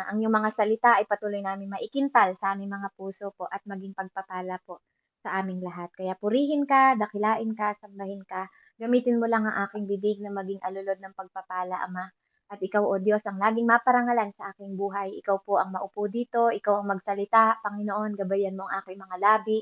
ang iyong mga salita ay patuloy namin maikintal sa aming mga puso po at maging pagpapala po sa aming lahat. Kaya purihin ka, dakilain ka, sambahin ka. Gamitin mo lang ang aking bibig na maging alulod ng pagpapala, Ama. At ikaw, O Diyos, ang laging maparangalan sa aking buhay. Ikaw po ang maupo dito, ikaw ang magsalita, Panginoon, gabayan mo ang aking mga labi.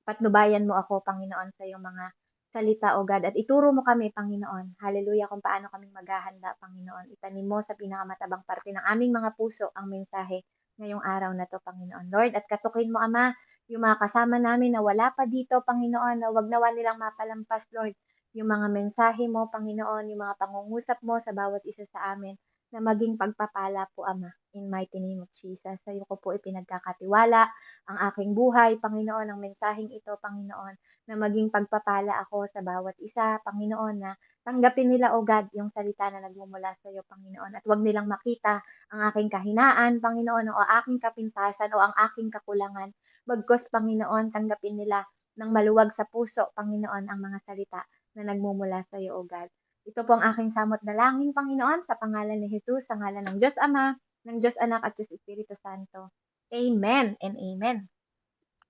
Patnubayan mo ako, Panginoon, sa iyong mga salita, O God, at ituro mo kami, Panginoon. Hallelujah, kung paano kami maghahanda, Panginoon. Itanim mo sa pinakamatabang parte ng aming mga puso ang mensahe ngayong araw na to, Panginoon. Lord, at katukin mo, Ama, yung mga kasama namin na wala pa dito, Panginoon, na wag nawa nilang mapalampas, Lord, yung mga mensahe mo, Panginoon, yung mga pangungusap mo sa bawat isa sa amin na maging pagpapala po, Ama. In mighty name of Jesus, sa iyo ko po ipinagkakatiwala ang aking buhay, Panginoon, ang mensaheng ito, Panginoon, na maging pagpapala ako sa bawat isa, Panginoon, na tanggapin nila, O God, yung salita na nagmumula sa iyo, Panginoon, at huwag nilang makita ang aking kahinaan, Panginoon, o aking kapintasan o ang aking kakulangan. Bagkus, Panginoon, tanggapin nila ng maluwag sa puso, Panginoon, ang mga salita na nagmumula sa iyo, O God. Ito po ang aking samot dalangin, Panginoon, sa pangalan ni Jesus, sa ngalan ng Diyos Ama, ng Diyos Anak at Diyos Espiritu Santo. Amen and amen.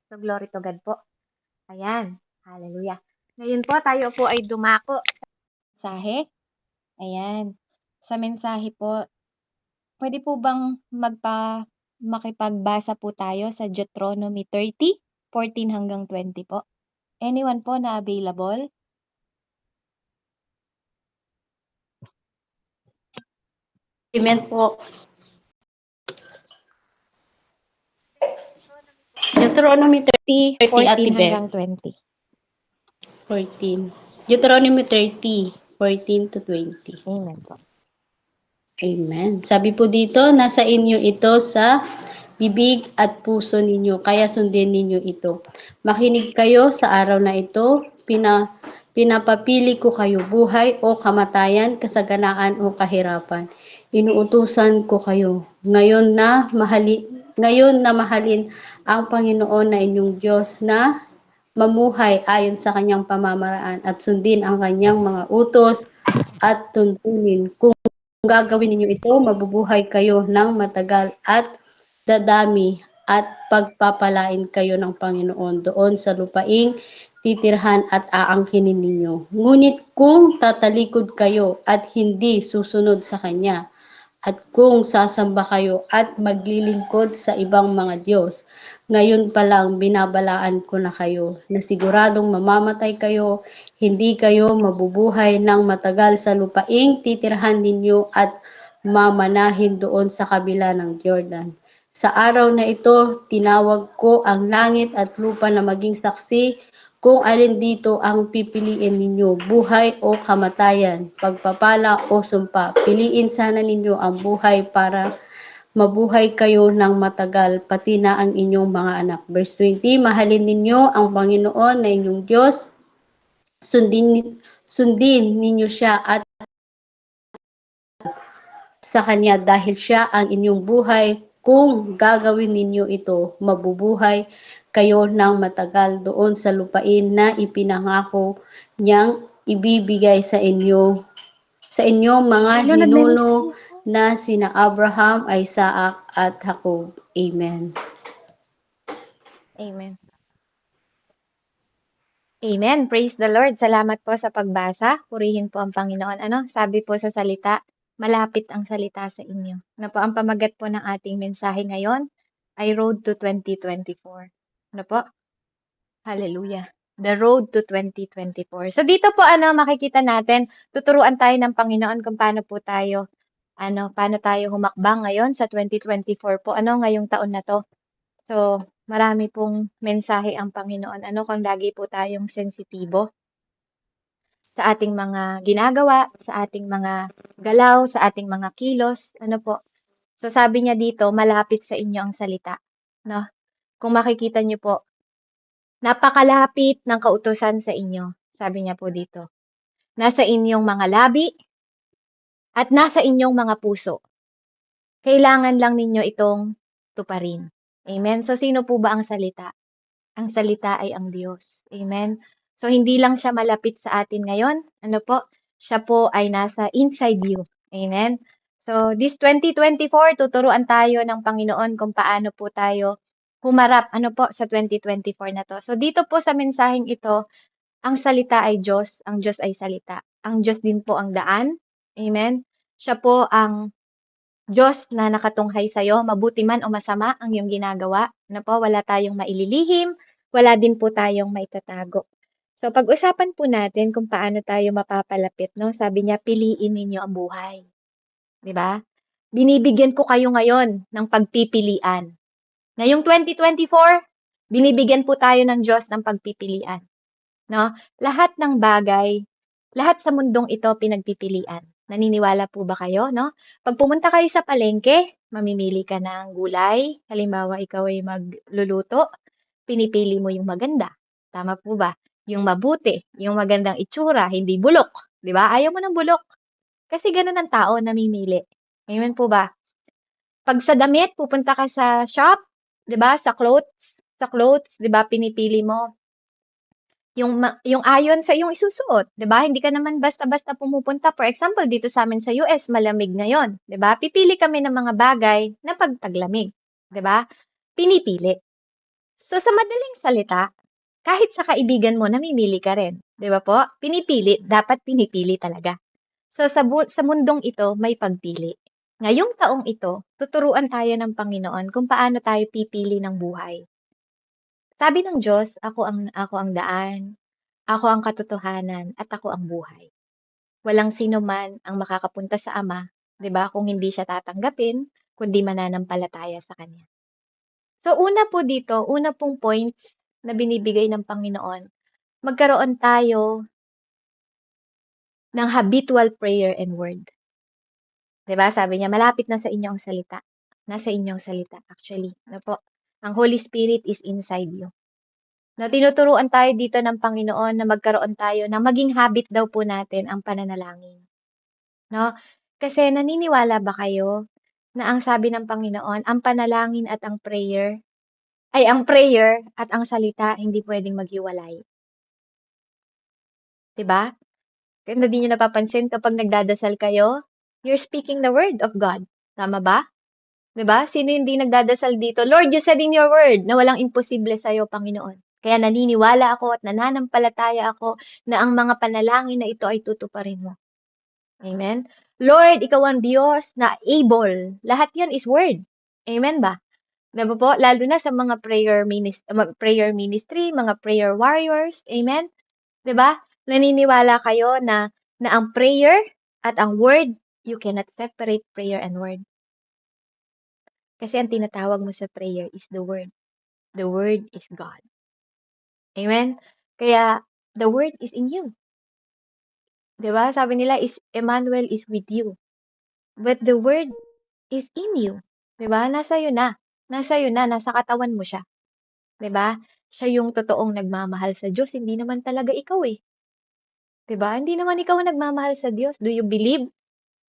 So, glory to God po. Ayan. Hallelujah. Ngayon po, tayo po ay dumako sa mensahe. Ayan. Sa mensahe po, pwede po bang makipagbasa po tayo sa Deuteronomy 30, 14 hanggang 20 po? Anyone po na available? Amen po. Deuteronomy 30, 14 Ate Beth. hanggang 20. 14. Deuteronomy 30, 14 to 20. Amen po. Amen. Sabi po dito, nasa inyo ito sa bibig at puso ninyo, kaya sundin ninyo ito. Makinig kayo sa araw na ito, pinapapili ko kayo buhay o kamatayan, kasaganaan o kahirapan. Inuutusan ko kayo ngayon na mahalin ang Panginoon na inyong Diyos, na mamuhay ayon sa kanyang pamamaraan at sundin ang kanyang mga utos at tuntunin. Kung gagawin ninyo ito, mabubuhay kayo ng matagal at dadami at pagpapalain kayo ng Panginoon doon sa lupaing titirhan at aangkinin ninyo. Ngunit kung tatalikod kayo at hindi susunod sa Kanya, at kung sasamba kayo at maglilingkod sa ibang mga Diyos, ngayon pa lang binabalaan ko na kayo na siguradong mamamatay kayo, hindi kayo mabubuhay ng matagal sa lupaing titirhan ninyo at mamanahin doon sa kabila ng Jordan. Sa araw na ito, tinawag ko ang langit at lupa na maging saksi kung alin dito ang pipiliin ninyo, buhay o kamatayan, pagpapala o sumpa. Piliin sana ninyo ang buhay para mabuhay kayo ng matagal, pati na ang inyong mga anak. Verse 20, mahalin ninyo ang Panginoon na inyong Diyos, sundin ninyo siya at sa Kanya dahil siya ang inyong buhay. Kung gagawin ninyo ito, mabubuhay kayo ng matagal doon sa lupain na ipinangako niyang ibibigay sa inyong mga ninuno na sina Abraham, Isaac at Jacob. Amen. Amen. Amen. Praise the Lord. Salamat po sa pagbasa. Purihin po ang Panginoon. Sabi po sa salita, malapit ang salita sa inyo. Po, ang pamagat po ng ating mensahe ngayon ay Road to 2024. Po? Hallelujah. The Road to 2024. So dito po makikita natin, tuturuan tayo ng Panginoon kung paano po tayo paano tayo humakbang ngayon sa 2024 po, ngayong taon na to. So, marami pong mensahe ang Panginoon. Kung lagi po tayong sensitibo sa ating mga ginagawa, sa ating mga galaw, sa ating mga kilos, po. So, sabi niya dito, malapit sa inyo ang salita, no? Kung makikita niyo po, napakalapit ng kautusan sa inyo, sabi niya po dito. Nasa inyong mga labi at nasa inyong mga puso. Kailangan lang ninyo itong tuparin. Amen? So, sino po ba ang salita? Ang salita ay ang Diyos. Amen? So, hindi lang siya malapit sa atin ngayon. Po? Siya po ay nasa inside you. Amen? So, this 2024, tuturuan tayo ng Panginoon kung paano po tayo humarap sa 2024 na 'to. So, dito po sa mensaheng ito, ang salita ay Diyos, ang Diyos ay salita. Ang Diyos din po ang daan, amen? Siya po ang Diyos na nakatunghay sa'yo, mabuti man o masama ang iyong ginagawa, wala tayong maililihim, wala din po tayong maitatago. So, pag-usapan po natin kung paano tayo mapapalapit, 'no? Sabi niya, "Piliin ninyo ang buhay." 'Di ba? Binibigyan ko kayo ngayon ng pagpipilian. Ngayong 2024, binibigyan po tayo ng Diyos ng pagpipilian, 'no? Lahat ng bagay, lahat sa mundong ito pinagpipilian. Naniniwala po ba kayo, 'no? 'Pag pumunta kayo sa palengke, mamimili ka ng gulay. Halimbawa, ikaw ay magluluto, pinipili mo yung maganda. Tama po ba? Yung mabuti, yung magandang itsura, hindi bulok, 'di ba? Ayaw mo ng bulok kasi gano'n ang tao, namimili. Amen po ba? 'Pag sa damit, pupunta ka sa shop, 'di ba, sa clothes, 'di ba, pinipili mo yung ayon sa iyong isusuot, 'di ba? Hindi ka naman basta-basta pumupunta. For example, dito sa'min sa US, malamig ngayon, 'di ba? Pipili kami ng mga bagay na pagtaglamig, 'di ba? Pinipili. So, sa madaling salita, kahit sa kaibigan mo, namimili ka rin, 'di ba po? Pinipili, dapat pinipili talaga. So, sa mundong ito, may pagpili. Ngayong taong ito, tuturuan tayo ng Panginoon kung paano tayo pipili ng buhay. Sabi ng Diyos, ako ang daan, ako ang katotohanan, at ako ang buhay. Walang sino man ang makakapunta sa Ama, 'di ba, kung hindi siya tatanggapin, kundi mananampalataya sa Kanya. So, una pong points na binibigay ng Panginoon, magkaroon tayo ng habitual prayer and word. 'Di ba, sabi niya, malapit na sa inyo ang salita. Nasa inyo ang salita, actually. Ano po? Ang Holy Spirit is inside you. Na tinuturuan tayo dito ng Panginoon na magkaroon tayo na maging habit daw po natin ang pananalangin. No? Kasi naniniwala ba kayo na ang sabi ng Panginoon, ang panalangin at ang prayer at ang salita hindi pwedeng maghiwalay. 'Di ba? Kaya hindi niyo napapansin kapag nagdadasal kayo, you're speaking the word of God. Tama ba? 'Di ba? Sino hindi nagdadasal dito? Lord, you said in your word na walang imposible sa'yo, Panginoon. Kaya naniniwala ako at nananampalataya ako na ang mga panalangin na ito ay tutuparin mo. Amen? Lord, ikaw ang Diyos na able. Lahat yan is word. Amen ba? 'Di ba po? Lalo na sa mga prayer ministry, mga prayer warriors. Amen? 'Di ba? Naniniwala kayo na ang prayer at ang word, you cannot separate prayer and word. Kasi ang tinatawag mo sa prayer is the word. The word is God. Amen? Kaya, the word is in you. 'Di ba? Sabi nila is Emmanuel is with you. But the word is in you. 'Di ba? Nasa iyo na. Nasa iyo na, nasa katawan mo siya. 'Di ba? Siya yung totoong nagmamahal sa Diyos, hindi naman talaga ikaw eh. 'Di ba? Hindi naman ikaw ang nagmamahal sa Diyos. Do you believe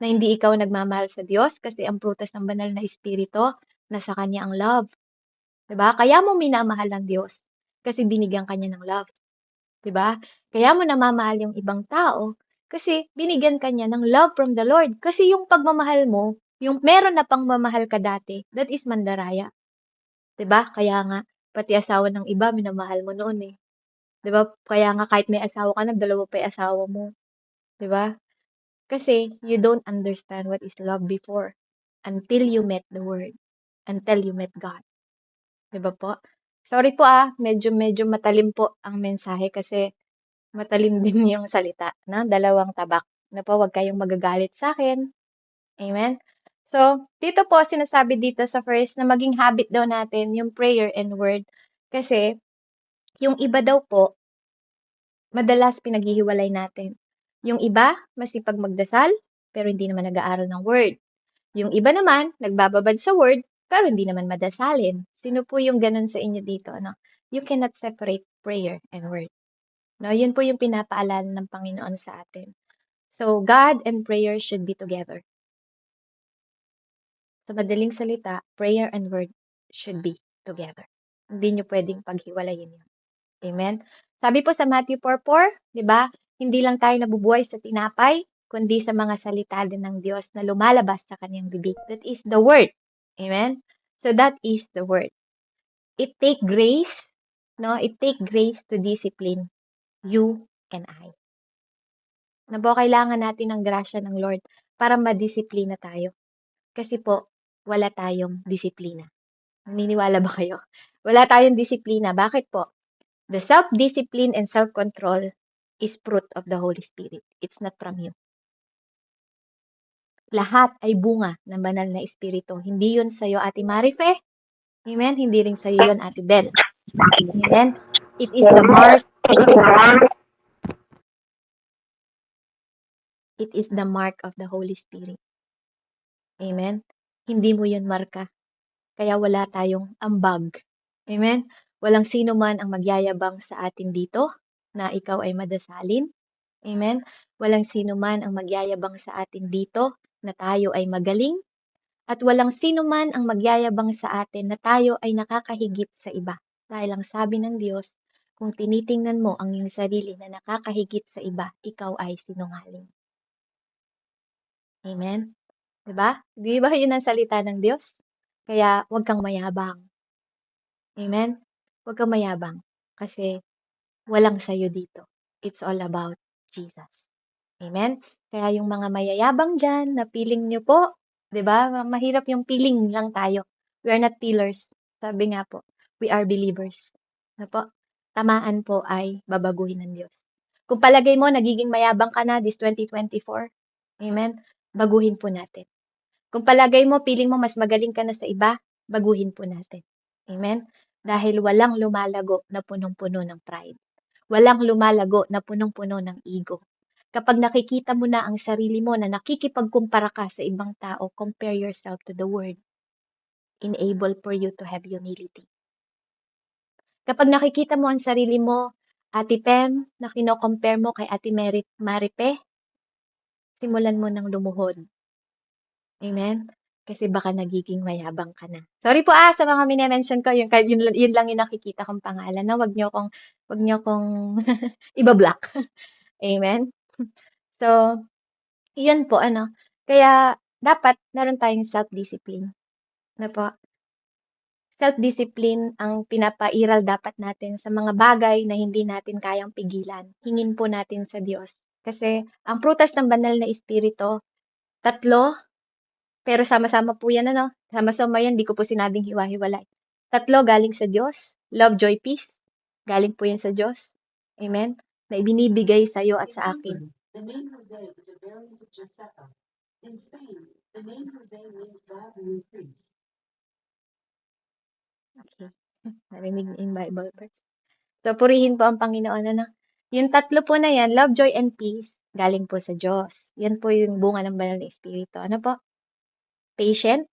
na hindi ikaw nagmamahal sa Diyos? Kasi ang prutas ng banal na espiritu, nasa kanya ang love. 'Di ba? Kaya mo minamahal ang Diyos kasi binigyan ka niya ng love, 'di ba? Kaya mo namamahal yung ibang tao kasi binigyan ka niya ng love from the Lord. Kasi yung pagmamahal mo, yung meron na pangmamahal ka dati, that is mandaraya, 'di ba? Kaya nga pati asawa ng iba minamahal mo noon eh, 'di ba? Kaya nga kahit may asawa ka na, dalawa pa yung asawa mo, 'di ba? Kasi you don't understand what is love before until you met the word, until you met God. 'Di ba po? Sorry po, medyo medyo matalim po ang mensahe kasi matalim din yung salita, 'no, dalawang tabak. Na po, huwag kayong magagalit sa'kin. Amen? So, dito po sinasabi dito sa first na maging habit daw natin yung prayer and word. Kasi yung iba daw po, madalas pinaghihiwalay natin. Yung iba, masipag magdasal, pero hindi naman nag-aaral ng word. Yung iba naman, nagbababad sa word, pero hindi naman madasalin. Sino po yung ganun sa inyo dito, no? You cannot separate prayer and word. No, yun po yung pinapaalala ng Panginoon sa atin. So, God and prayer should be together. Sa madaling salita, prayer and word should be together. Hindi nyo pwedeng paghiwalayin yun. Amen? Sabi po sa Matthew 4:4, di ba? Hindi lang tayo nabubuhay sa tinapay, kundi sa mga salita din ng Diyos na lumalabas sa kanyang bibig. That is the Word. Amen? So that is the Word. It take grace, no? It take grace to discipline you and I. Na po kailangan natin ng grasya ng Lord para madisiplina tayo. Kasi po, wala tayong disiplina. Naniniwala ba kayo? Wala tayong disiplina. Bakit po? The self-discipline and self-control is fruit of the Holy Spirit. It's not from you. Lahat ay bunga ng banal na Espiritu. Hindi yun sa'yo, Ate Marife. Amen? Hindi rin sa'yo yun, Ate Bel. Amen? It is the mark. It is the mark of the Holy Spirit. Amen? Hindi mo yun marka. Kaya wala tayong ambag. Amen? Walang sino man ang magyayabang sa atin dito na ikaw ay madasalin. Amen? Walang sino man ang magyayabang sa atin dito na tayo ay magaling. At walang sino man ang magyayabang sa atin na tayo ay nakakahigit sa iba. Dahil ang sabi ng Diyos, kung tinitingnan mo ang iyong sarili na nakakahigit sa iba, ikaw ay sinungaling. Amen? Diba? Di ba yun ang salita ng Diyos? Kaya huwag kang mayabang. Amen? Huwag kang mayabang. Kasi walang sayo dito. It's all about Jesus. Amen? Kaya yung mga mayayabang dyan, na feeling nyo po, di ba? Mahirap yung feeling lang tayo. We are not pillars. Sabi nga po, we are believers. Ano po? Tamaan po ay babaguhin ng Diyos. Kung palagay mo, nagiging mayabang ka na this 2024, amen? Baguhin po natin. Kung palagay mo, feeling mo mas magaling ka na sa iba, baguhin po natin. Amen? Dahil walang lumalago na punong-puno ng pride. Walang lumalago na punong-puno ng ego. Kapag nakikita mo na ang sarili mo na nakikipagkumpara ka sa ibang tao, compare yourself to the Word. Enable for you to have humility. Kapag nakikita mo ang sarili mo, Ate Pem, na kino-compare mo kay Ate Maripe, simulan mo ng lumuhod. Amen? Kasi baka nagiging mayabang ka na. Sorry po sa mga mini-mention ko, yun lang yung nakikita kong pangalan, no? Wag niyo kong iba-block. Amen? So, yun po, kaya dapat meron tayong self-discipline. Na po? Self-discipline ang pinapairal dapat natin sa mga bagay na hindi natin kayang pigilan. Hingin po natin sa Diyos. Kasi ang prutas ng banal na espiritu, 3, pero sama-sama po yan, Sama-sama yan, di ko po sinabing hiwa-hiwalay. 3 galing sa Diyos. Love, joy, peace. Galing po yan sa Diyos. Amen? Na ibinibigay sa iyo at sa akin. The name Jose is a variant of Josefa. In Spain, the name Jose means God who increased. Okay. Narinig in Bible verse. So, purihin po ang Panginoon, Yung 3 po na yan, love, joy, and peace, galing po sa Diyos. Yan po yung bunga ng banal na espiritu. Ano po? Patient,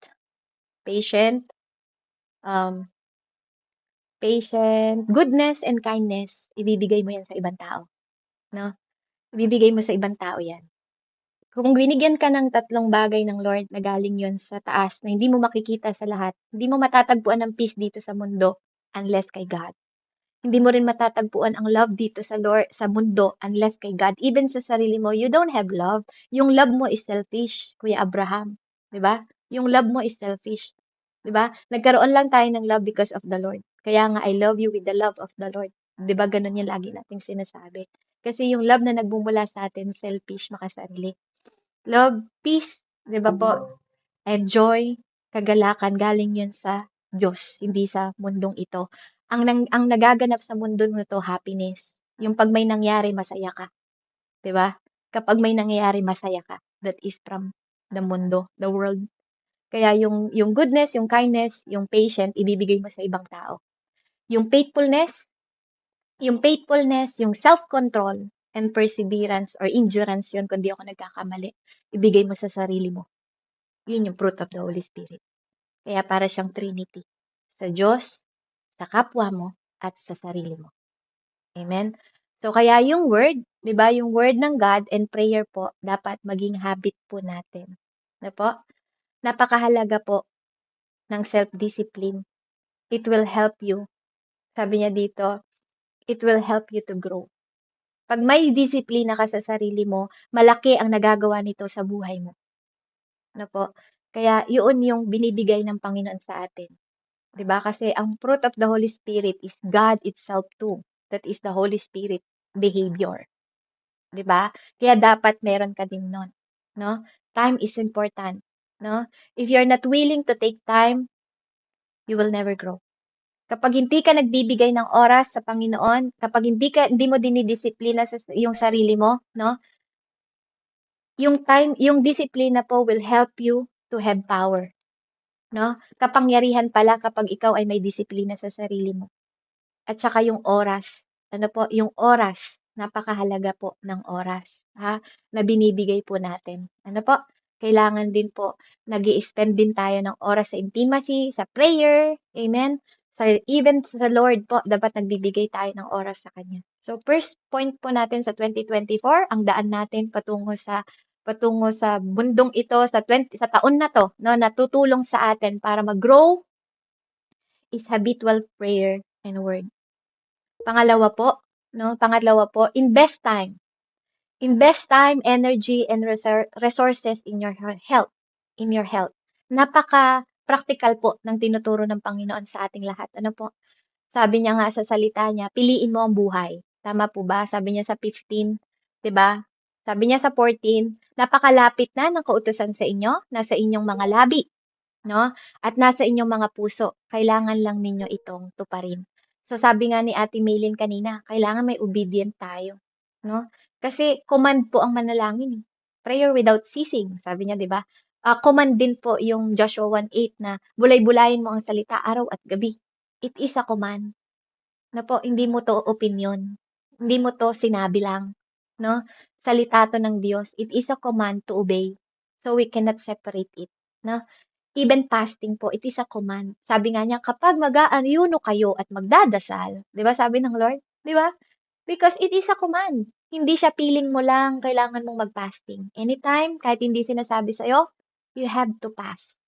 goodness and kindness, ibibigay mo yan sa ibang tao. No? Ibibigay mo sa ibang tao yan. Kung binigyan ka ng 3 bagay ng Lord na galing yon sa taas na hindi mo makikita sa lahat, hindi mo matatagpuan ng peace dito sa mundo unless kay God. Hindi mo rin matatagpuan ang love dito sa mundo unless kay God. Even sa sarili mo, you don't have love. Yung love mo is selfish, Kuya Abraham. 'Di ba? Yung love mo is selfish. 'Di ba? Nagkaroon lang tayo ng love because of the Lord. Kaya nga, I love you with the love of the Lord. 'Di ba? Ganun yung lagi nating sinasabi. Kasi yung love na nagbumula sa atin, selfish, makasarili. Love, peace, 'di ba po? And joy, kagalakan, galing yun sa Diyos, hindi sa mundong ito. Ang nagaganap sa mundo nito, happiness. Yung pag may nangyari, masaya ka. 'Di ba? Kapag may nangyayari, masaya ka. That is from the mundo, the world. Kaya yung goodness, yung kindness, yung patient, ibibigay mo sa ibang tao. Yung faithfulness, yung self-control, and perseverance or endurance yun, kung di ako nagkakamali, ibigay mo sa sarili mo. Yun yung fruit of the Holy Spirit. Kaya para siyang Trinity. Sa Diyos, sa kapwa mo, at sa sarili mo. Amen? So, kaya yung word, di ba, yung word ng God and prayer po, dapat maging habit po natin. Ano po? Napakahalaga po ng self-discipline. It will help you. Sabi niya dito, it will help you to grow. Pag may disiplina ka sa sarili mo, malaki ang nagagawa nito sa buhay mo. Ano po? Kaya yun yung binibigay ng Panginoon sa atin. 'Di ba? Kasi ang fruit of the Holy Spirit is God itself too. That is the Holy Spirit behavior. 'Di ba? Kaya dapat meron ka din nun, no? Time is important, no? If you're not willing to take time, you will never grow. Kapag hindi ka nagbibigay ng oras sa Panginoon, kapag hindi mo dinidisiplina sa yung sarili mo, no? Yung disiplina po will help you to have power, no? Kapangyarihan pala kapag ikaw ay may disiplina sa sarili mo. At saka yung oras. Ano po, yung oras. Napakahalaga po ng oras, ha, na binibigay po natin. Ano po, kailangan din po nag-i-spend din tayo ng oras sa intimacy, sa prayer, amen? Even sa Lord po, dapat nagbibigay tayo ng oras sa Kanya. So, first point po natin sa 2024, ang daan natin patungo sa mundong ito, sa taon na to, no, natutulong sa atin para mag-grow is habitual prayer and word. Pangalawa po, invest time. Invest time, energy, and resources in your health. In your health. Napaka-practical po ng tinuturo ng Panginoon sa ating lahat. Ano po? Sabi niya nga sa salita niya, piliin mo ang buhay. Tama po ba? Sabi niya sa 15, 'di ba? Sabi niya sa 14, napakalapit na ng kautusan sa inyo, nasa inyong mga labi, no? At nasa inyong mga puso. Kailangan lang ninyo itong tuparin. So sabi nga ni Ate Maylin kanina, kailangan may obedient tayo, no? Kasi command po ang manalangin, eh. Prayer without ceasing, sabi niya, 'di ba? Command din po yung Joshua 1:8 na bulay-bulayin mo ang salita araw at gabi. It is a command. Na po, hindi mo to opinion. Hindi mo to sinabi lang, no? Salita to ng Diyos. It is a command to obey. So we cannot separate it, no? Even fasting po, it is a command. Sabi nga niya, kapag mag-aayuno kayo at magdadasal, 'di ba sabi ng Lord? 'Di ba? Because it is a command. Hindi siya piling mo lang, kailangan mong mag-fasting. Anytime, kahit hindi sinasabi sa'yo, you have to fast.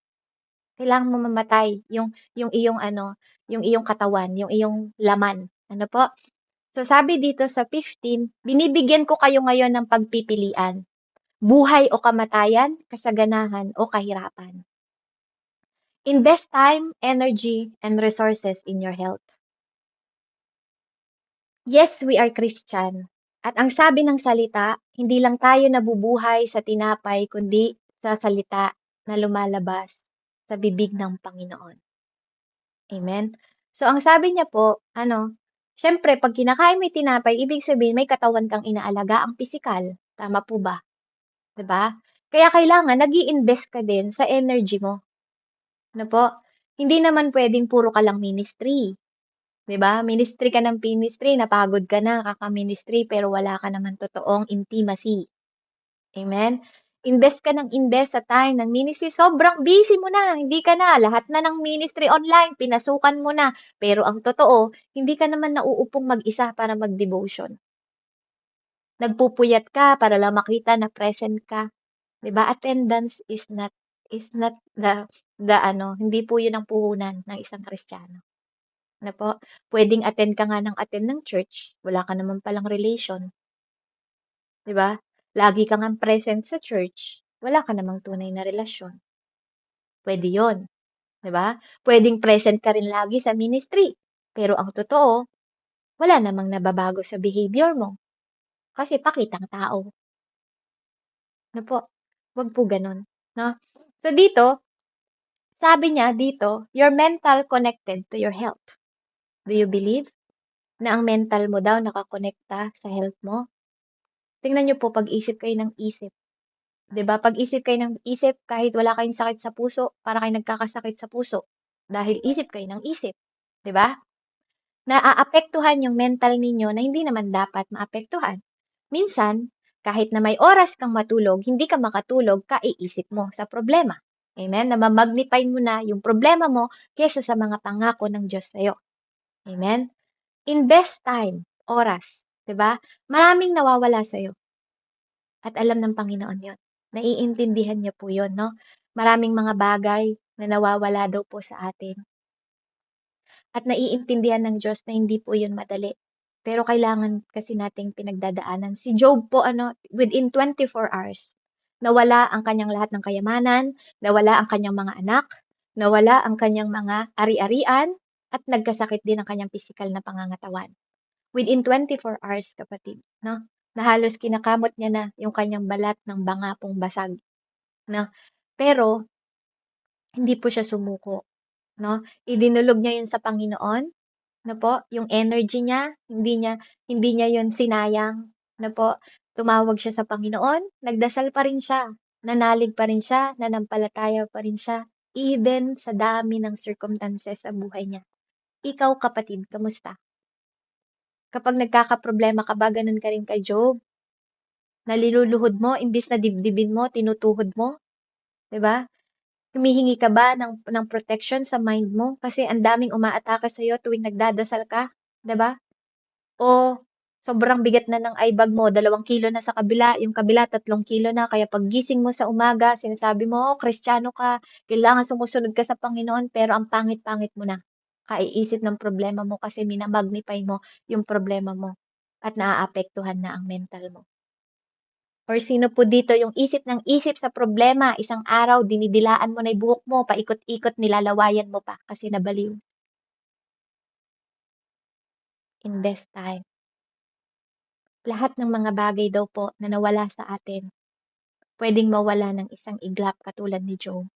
Kailangan mo mamatay yung iyong ano, yung iyong katawan, yung iyong laman. Ano po? So sabi dito sa 15, binibigyan ko kayo ngayon ng pagpipilian. Buhay o kamatayan, kasaganahan o kahirapan. Invest time, energy, and resources in your health. Yes, we are Christian. At ang sabi ng salita, hindi lang tayo nabubuhay sa tinapay, kundi sa salita na lumalabas sa bibig ng Panginoon. Amen? So, ang sabi niya po, syempre, pag kinakain mo yung tinapay, ibig sabihin may katawan kang inaalaga ang pisikal. Tama po ba? 'Di ba? Kaya kailangan nag-i-invest ka din sa energy mo. Ano po? Hindi naman pwedeng puro ka lang ministry. 'Di ba? Ministry ka ng ministry, napagod ka na kaka-ministry, pero wala ka naman totoong intimacy. Amen? Invest ka ng invest sa time ng ministry. Sobrang busy mo na, hindi ka na. Lahat na ng ministry online, pinasukan mo na. Pero ang totoo, hindi ka naman nauupong mag-isa para mag-devotion. Nagpupuyat ka para lang makita na present ka. 'Di ba? Attendance is not hindi po 'yun ang puhunan ng isang Kristiyano. Ano po? Pwedeng attend ka nga ng attend ng church, wala ka naman palang relation. 'Di ba? Lagi ka ngang present sa church, wala ka namang tunay na relasyon. Pwede 'yon, 'di ba? Puwedeng present ka rin lagi sa ministry, pero ang totoo, wala namang nababago sa behavior mo, kasi pakitang tao. Ano po? 'Wag po gano'n, 'no? So dito, sabi niya dito, your mental connected to your health. Do you believe na ang mental mo daw nakakonekta sa health mo? Tingnan niyo po pag-isip kayo ng isip. 'Di ba, pag-isip kayo ng isip kahit wala kayong sakit sa puso, para kayong nagkakasakit sa puso, dahil isip kayo ng isip, 'di ba? Naaapektuhan yung mental ninyo na hindi naman dapat maapektuhan. Minsan, kahit na may oras kang matulog, hindi ka makatulog, kaiisip mo sa problema. Amen? Namamagnify mo na yung problema mo kaysa sa mga pangako ng Diyos sa'yo. Amen? Invest time, oras, 'di ba? Maraming nawawala sa'yo. At alam ng Panginoon yon. Naiintindihan niya po yon, no? Maraming mga bagay na nawawala daw po sa atin. At naiintindihan ng Diyos na hindi po yun madali. Pero kailangan kasi nating pinagdadaanan. Si Job po within 24 hours, nawala ang kanyang lahat ng kayamanan, nawala ang kanyang mga anak, nawala ang kanyang mga ari-arian, at nagkasakit din ang kanyang pisikal na pangangatawan. Within 24 hours, kapatid, no? Na halos kinakamot niya na yung kanyang balat ng banga pong basag, no? Pero hindi po siya sumuko, no? Idinulog niya yun sa Panginoon, na po, yung energy niya, hindi niya yun sinayang, na po, tumawag siya sa Panginoon, nagdasal pa rin siya, nanalig pa rin siya, nanampalataya pa rin siya, even sa dami ng circumstances sa buhay niya. Ikaw, kapatid, kamusta? Kapag nagkakaproblema ka ba, ganun ka rin kay Job? Naliluluhod mo, imbis na dibdibin mo, tinutuhod mo, 'di ba? Humihingi ka ba ng protection sa mind mo kasi ang daming umaatake sa'yo tuwing nagdadasal ka, 'di ba? O sobrang bigat na ng eye bag mo, 2 kilo na sa kabila, yung kabila 3 kilo na, kaya paggising mo sa umaga, sinasabi mo, "Oh, Kristiyano ka, kailangan sumusunod ka sa Panginoon," pero ang pangit-pangit mo na. Kaiisip ng problema mo kasi mina-magnify mo yung problema mo at naaapektuhan na ang mental mo. Or sino po dito yung isip ng isip sa problema, isang araw dinidilaan mo na yung buhok mo, paikot-ikot nilalawayan mo pa kasi nabaliw. Invest time. Lahat ng mga bagay daw po na nawala sa atin, pwedeng mawala ng isang iglap katulad ni Job.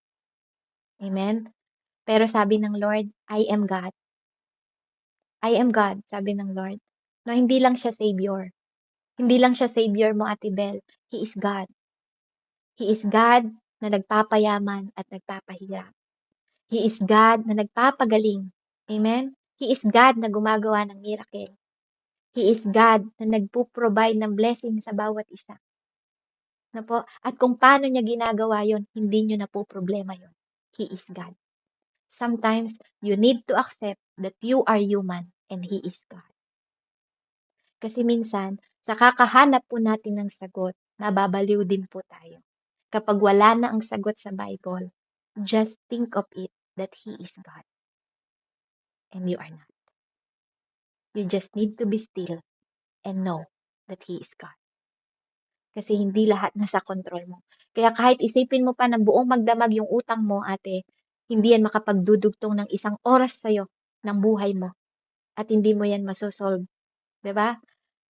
Amen? Pero sabi ng Lord, I am God. I am God, sabi ng Lord. No, hindi lang siya Savior. Hindi lang siya Savior mo, Ate Bel. He is God. He is God na nagpapayaman at nagpapahirap. He is God na nagpapagaling. Amen? He is God na gumagawa ng miracle. He is God na nagpo-provide ng blessing sa bawat isa. Na po? At kung paano niya ginagawa yon, hindi niyo na po problema yon. He is God. Sometimes, you need to accept that you are human and He is God. Kasi minsan, sa kakahanap po natin ng sagot, nababaliw din po tayo. Kapag wala na ang sagot sa Bible, just think of it that He is God and you are not. You just need to be still and know that He is God. Kasi hindi lahat nasa kontrol mo. Kaya kahit isipin mo pa ng buong magdamag yung utang mo, ate, hindi yan makapagdudugtong ng isang oras sa'yo ng buhay mo. At hindi mo yan masosolve. 'Di ba?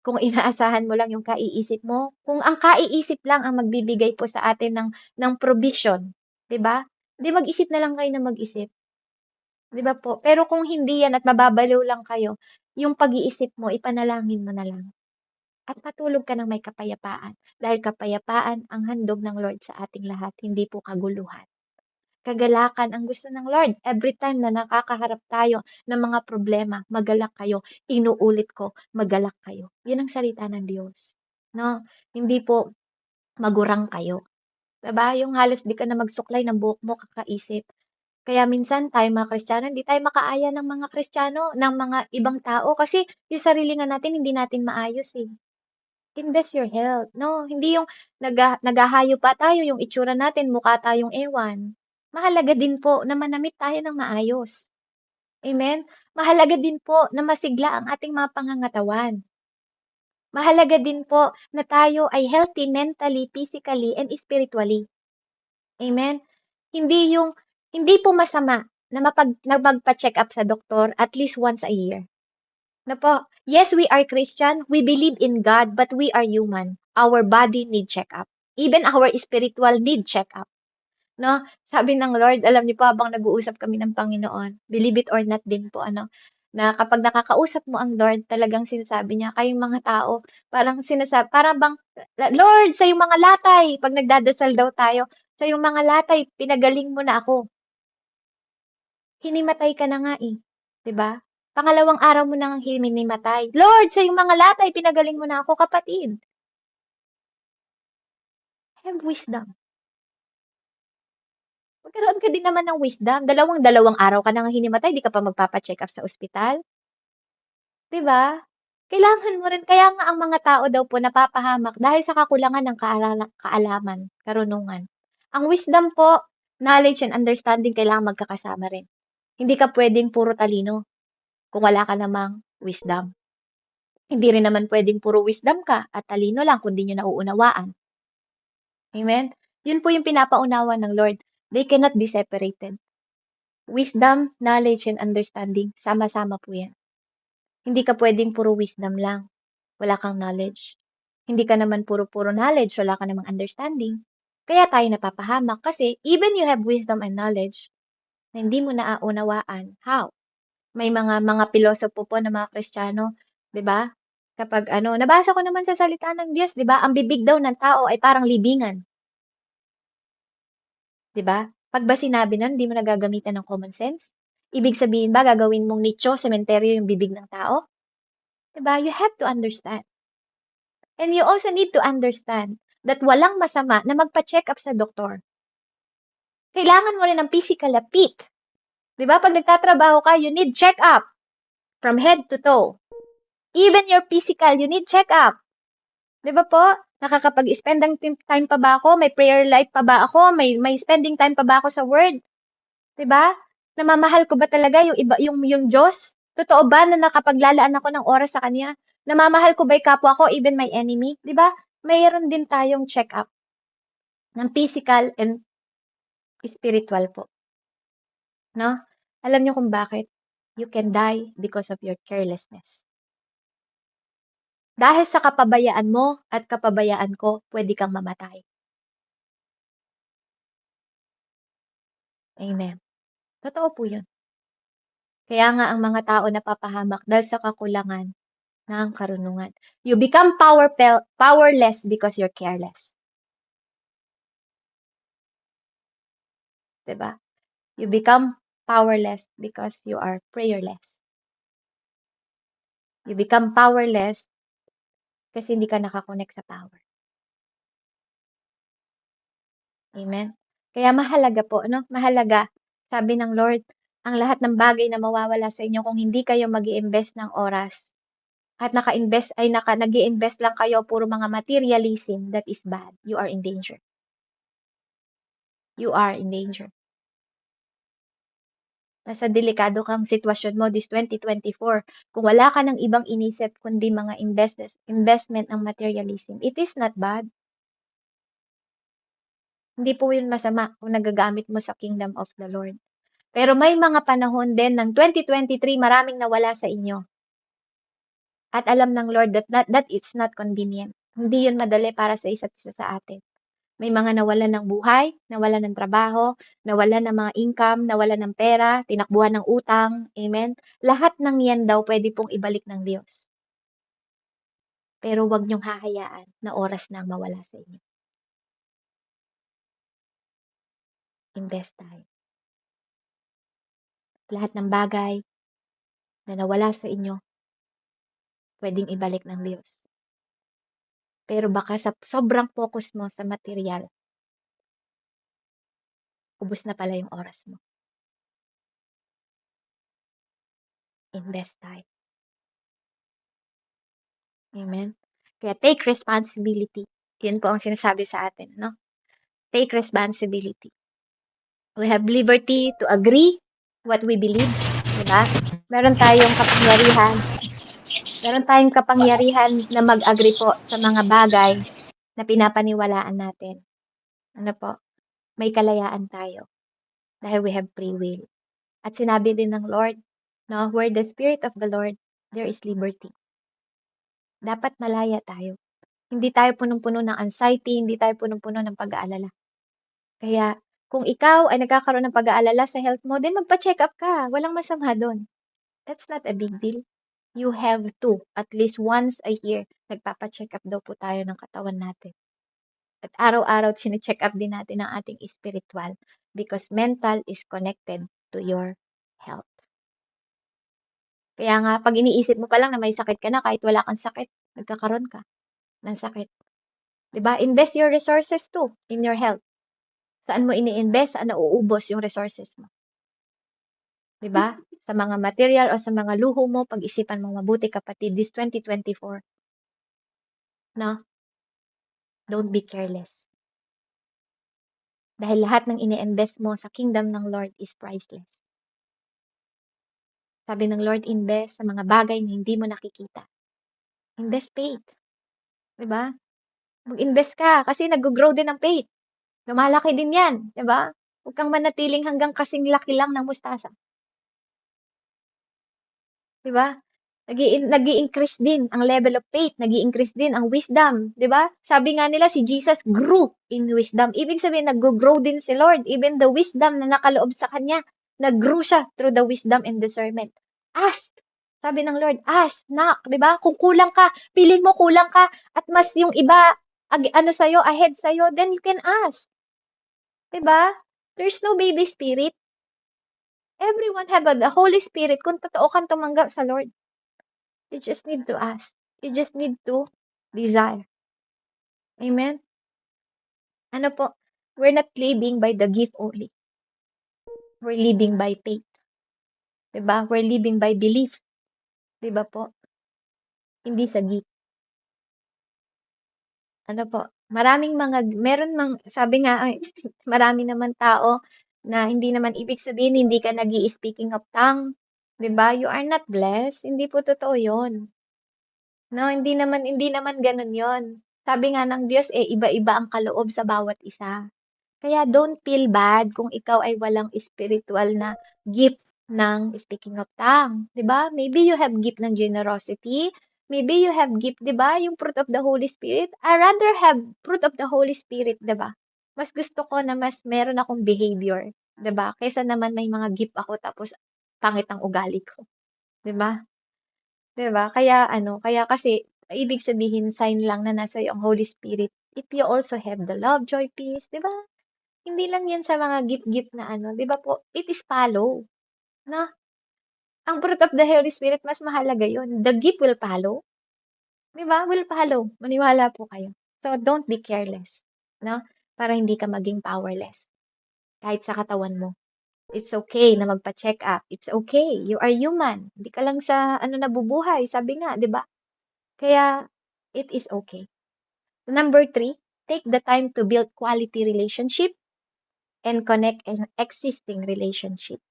Kung inaasahan mo lang yung kaiisip mo, kung ang kaiisip lang ang magbibigay po sa atin ng provision, 'di ba? 'Di mag-isip na lang kayo na mag-isip, 'di ba po? Pero kung hindi yan at mababaliw lang kayo, yung pag-iisip mo, ipanalangin mo na lang. At matulog ka ng may kapayapaan. Dahil kapayapaan ang handog ng Lord sa ating lahat, hindi po kaguluhan. Kagalakan ang gusto ng Lord. Every time na nakakaharap tayo ng mga problema, magalak kayo. Inuulit ko, magalak kayo. Yun ang salita ng Diyos. No? Hindi po magurang kayo. Diba? Yung halos di ka na magsuklay ng buhok mo kakaisip. Kaya minsan tayo mga Kristiyano, hindi tayo makaaya ng mga Kristiyano, ng mga ibang tao kasi yung sarili nga natin hindi natin maayos eh. Invest your health, no? Hindi yung naghahayo pa tayo, yung itsura natin, mukha tayong ewan. Mahalaga din po na manamit tayo ng maayos. Amen? Mahalaga din po na masigla ang ating mga pangangatawan. Mahalaga din po na tayo ay healthy mentally, physically, and spiritually. Amen? Hindi po masama na magpa-check up sa doktor at least once a year. Na po, yes, we are Christian, we believe in God, but we are human. Our body need check-up. Even our spiritual need check-up. No? Sabi ng Lord, alam niyo po habang nag-uusap kami ng Panginoon, believe it or not din po, na kapag nakakausap mo ang Lord, talagang sinasabi niya, kayong mga tao, parang bang, Lord, sa yung mga latay, pag nagdadasal daw tayo, sa yung mga latay, pinagaling mo na ako. Hinimatay ka na nga eh. 'Di ba? Pangalawang araw mo nang hinimatay. Lord, sa iyong mga latay, pinagaling mo na ako, kapatid. Have wisdom. Magkaroon ka din naman ng wisdom. Dalawang araw ka nang hinimatay, di ka pa magpapa-check up sa ospital. 'Di ba? Kailangan mo rin. Kaya nga ang mga tao daw po napapahamak dahil sa kakulangan ng kaalaman, karunungan. Ang wisdom po, knowledge and understanding kailangan magkakasama rin. Hindi ka pwedeng puro talino kung wala ka namang wisdom. Hindi rin naman pwedeng puro wisdom ka at talino lang kung di nyo nauunawaan. Amen? Yun po yung pinapaunawa ng Lord. They cannot be separated. Wisdom, knowledge, and understanding, sama-sama po yan. Hindi ka pwedeng puro wisdom lang. Wala kang knowledge. Hindi ka naman puro-puro knowledge, wala ka namang understanding. Kaya tayo napapahamak kasi even you have wisdom and knowledge, na hindi mo naaunawaan. How? May mga pilosopo po na mga Kristiyano, 'di ba? Kapag nabasa ko naman sa salita ng Diyos, 'di ba? Ang bibig daw ng tao ay parang libingan, 'di ba? Pag ba sinabi nun, hindi mo nagagamitan ng common sense? Ibig sabihin ba gagawin mong nicho, sementeryo yung bibig ng tao? 'Di ba? You have to understand. And you also need to understand that walang masama na magpa-check up sa doktor. Kailangan mo rin ng physical appeat. 'Di ba? Pag nagtatrabaho ka, you need check up from head to toe. Even your physical, you need check up. 'Di ba po? Nakakapag-spend ng time pa ba ako? May prayer life pa ba ako? May spending time pa ba ako sa word? 'Di ba? Namamahal ko ba talaga yung iba yung Diyos? Totoo ba na nakapaglalaan ako ng oras sa kanya? Namamahal ko ba yung kapwa ko, even my enemy? 'Di ba? Mayroon din tayong check up ng physical and spiritual po, no? Alam niyo kung bakit? You can die because of your carelessness. Dahil sa kapabayaan mo at kapabayaan ko, pwede kang mamatay. Amen. Totoo po yun. Kaya nga ang mga tao napapahamak dahil sa kakulangan ng karunungan. You become powerless because you're careless. 'Di ba? You become powerless because you are prayerless. You become powerless kasi hindi ka nakakonect sa power. Amen? Kaya mahalaga po, mahalaga. Sabi ng Lord, ang lahat ng bagay na mawawala sa inyo kung hindi kayo mag-i-invest ng oras at nag-i-invest lang kayo puro mga materialism, that is bad. You are in danger. You are in danger. Nasa delikado kang sitwasyon mo this 2024. Kung wala ka ng ibang inisip kundi mga investment ng materialism, it is not bad. Hindi po yun masama kung nagagamit mo sa kingdom of the Lord. Pero may mga panahon din ng 2023 maraming nawala sa inyo. At alam ng Lord that is not convenient. Hindi yun madali para sa isa't isa sa atin. May mga nawalan ng buhay, nawalan ng trabaho, nawalan ng mga income, nawalan ng pera, tinakbuhan ng utang. Amen? Lahat ng yan daw pwede pong ibalik ng Diyos. Pero wag niyong hahayaan na oras na mawala sa inyo. Invest tayo. Lahat ng bagay na nawala sa inyo, pwedeng ibalik ng Diyos. Pero baka sa sobrang focus mo sa material, ubos na pala yung oras mo. Invest tayo. Amen? Kaya take responsibility. Yun po ang sinasabi sa atin, no? Take responsibility. We have liberty to agree what we believe, diba? Meron tayong kapangyarihan na mag-agree po sa mga bagay na pinapaniwalaan natin. Ano po? May kalayaan tayo dahil we have free will. At sinabi din ng Lord, no, where the Spirit of the Lord, there is liberty. Dapat malaya tayo. Hindi tayo punong-puno ng anxiety, hindi tayo punong-puno ng pag-aalala. Kaya, kung ikaw ay nagkakaroon ng pag-aalala sa health mo, then magpa-check up ka. Walang masama doon. That's not a big deal. You have to, at least once a year, nagpapa-check up daw po tayo ng katawan natin. At araw-araw, sine-check up din natin ang ating spiritual because mental is connected to your health. Kaya nga, pag iniisip mo pa lang na may sakit ka na, kahit wala kang sakit, nagkakaroon ka ng sakit. Diba? Invest your resources too in your health. Saan mo ini-invest, saan nauubos yung resources mo. Diba? Sa mga material o sa mga luho mo, pag-isipan mo mabuti kapatid, this 2024. No? Don't be careless. Dahil lahat ng ini-invest mo sa kingdom ng Lord is priceless. Sabi ng Lord, invest sa mga bagay na hindi mo nakikita. Invest faith, 'di ba? Mag-invest ka kasi naggo-grow din ang faith. Lumalaki din 'yan, 'di ba? Huwag kang manatiling hanggang kasing laki lang ng mustasa, 'di ba? Nag-i-increase din ang level of faith, nag-i-increase din ang wisdom, 'di ba? Sabi nga nila si Jesus grew in wisdom. Ibig sabihin naggo-grow din si Lord, even the wisdom na nakaloob sa kanya, nag-grew siya through the wisdom and discernment. Ask. Sabi ng Lord, ask, knock, 'di ba? Kung kulang ka, feeling mo kulang ka at mas yung iba ano sa'yo, ahead sa'yo, then you can ask, 'di ba? There's no baby spirit. Everyone have the Holy Spirit kung totoo kang tumanggap sa Lord. You just need to ask. You just need to desire. Amen? Ano po? We're not living by the gift only. We're living by faith. 'Di ba? We're living by belief. 'Di ba po? Hindi sa gift. Ano po? Sabi nga, ay, marami naman tao na hindi naman ibig sabihin hindi ka speaking of tongue. 'Di ba? You are not blessed. Hindi po totoo 'yon. No, hindi naman gano'n 'yon. Sabi nga ng Diyos, iba-iba ang kaloob sa bawat isa. Kaya don't feel bad kung ikaw ay walang spiritual na gift ng speaking of tongue, 'di ba? Maybe you have gift ng generosity, maybe you have gift, 'di ba, yung fruit of the Holy Spirit. I rather have fruit of the Holy Spirit, 'di ba? Mas gusto ko na mas meron akong behavior, 'di ba? Kaysa naman may mga gift ako tapos pangit ang ugali ko, 'di ba? 'Di ba? Kaya kasi ibig sabihin sign lang na nasa iyo ang Holy Spirit if you also have the love, joy, peace, 'di ba? Hindi lang 'yan sa mga gift-gift na ano, 'di ba po? It is follow, na ang fruit of the Holy Spirit mas mahalaga 'yun. The gift will follow, 'di ba? Will follow. Maniwala po kayo. So, don't be careless, no? Para hindi ka maging powerless kahit sa katawan mo. It's okay na magpa-check up. It's okay. You are human. Hindi ka lang sa ano nabubuhay, sabi nga, 'di ba? Kaya it is okay. Number 3, take the time to build quality relationship and connect an existing relationship.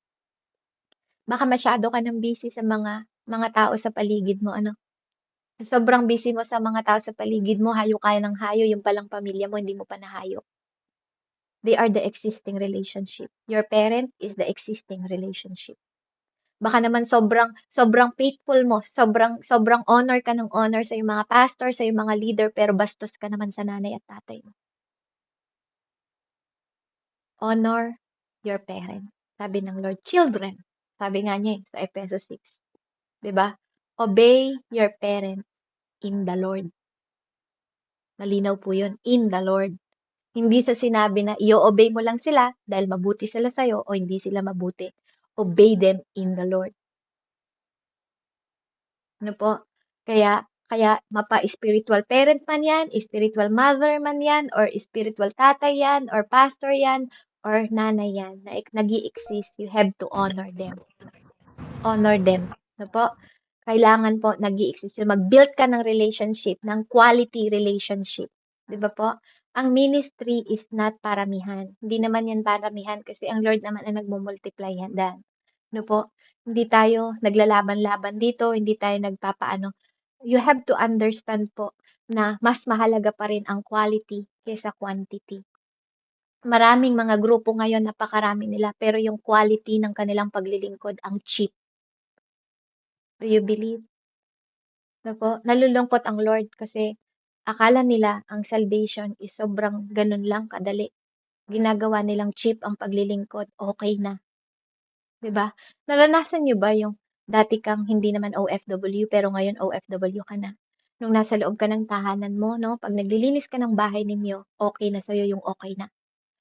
Baka masyado ka ng busy sa mga tao sa paligid mo, ano? Sobrang busy mo sa mga tao sa paligid mo, hayo ka ng hayo, yung palang pamilya mo, hindi mo pa nahayo. They are the existing relationship. Your parent is the existing relationship. Baka naman sobrang sobrang faithful mo, sobrang sobrang honor ka ng honor sa iyong mga pastor, sa iyong mga leader, pero bastos ka naman sa nanay at tatay mo. Honor your parent. Sabi ng Lord, children. Sabi nga niya sa Efeso 6. 'Di ba? Obey your parents in the Lord. Malinaw po 'yun, in the Lord. Hindi sa sinabi na i-obey mo lang sila dahil mabuti sila sa'yo o hindi sila mabuti. Obey them in the Lord. Ano po? Kaya kaya mapa-spiritual parent man 'yan, spiritual mother man 'yan, or spiritual tatay 'yan, or pastor 'yan, or nanay 'yan na nag-i-exist, you have to honor them. Honor them. Ano po? Kailangan po nag-i-exist sila. Mag-build ka ng relationship, ng quality relationship. 'Di ba po? Ang ministry is not paramihan. Hindi naman 'yan paramihan kasi ang Lord naman ang nagmu-multiply yan. Ano po? Hindi tayo naglalaban-laban dito, hindi tayo nagpapaano. You have to understand po na mas mahalaga pa rin ang quality kaysa quantity. Maraming mga grupo ngayon, napakarami nila, pero yung quality ng kanilang paglilingkod ang cheap. Do you believe? Ano po? Nalulungkot ang Lord kasi akala nila ang salvation is sobrang ganun lang kadali. Ginagawa nilang cheap ang paglilingkod, okay na, 'di ba? Naranasan niyo ba yung dati kang hindi naman OFW pero ngayon OFW ka na? Nung nasa loob ka ng tahanan mo 'no, 'pag naglilinis ka ng bahay ninyo, okay na sa'yo yung okay na.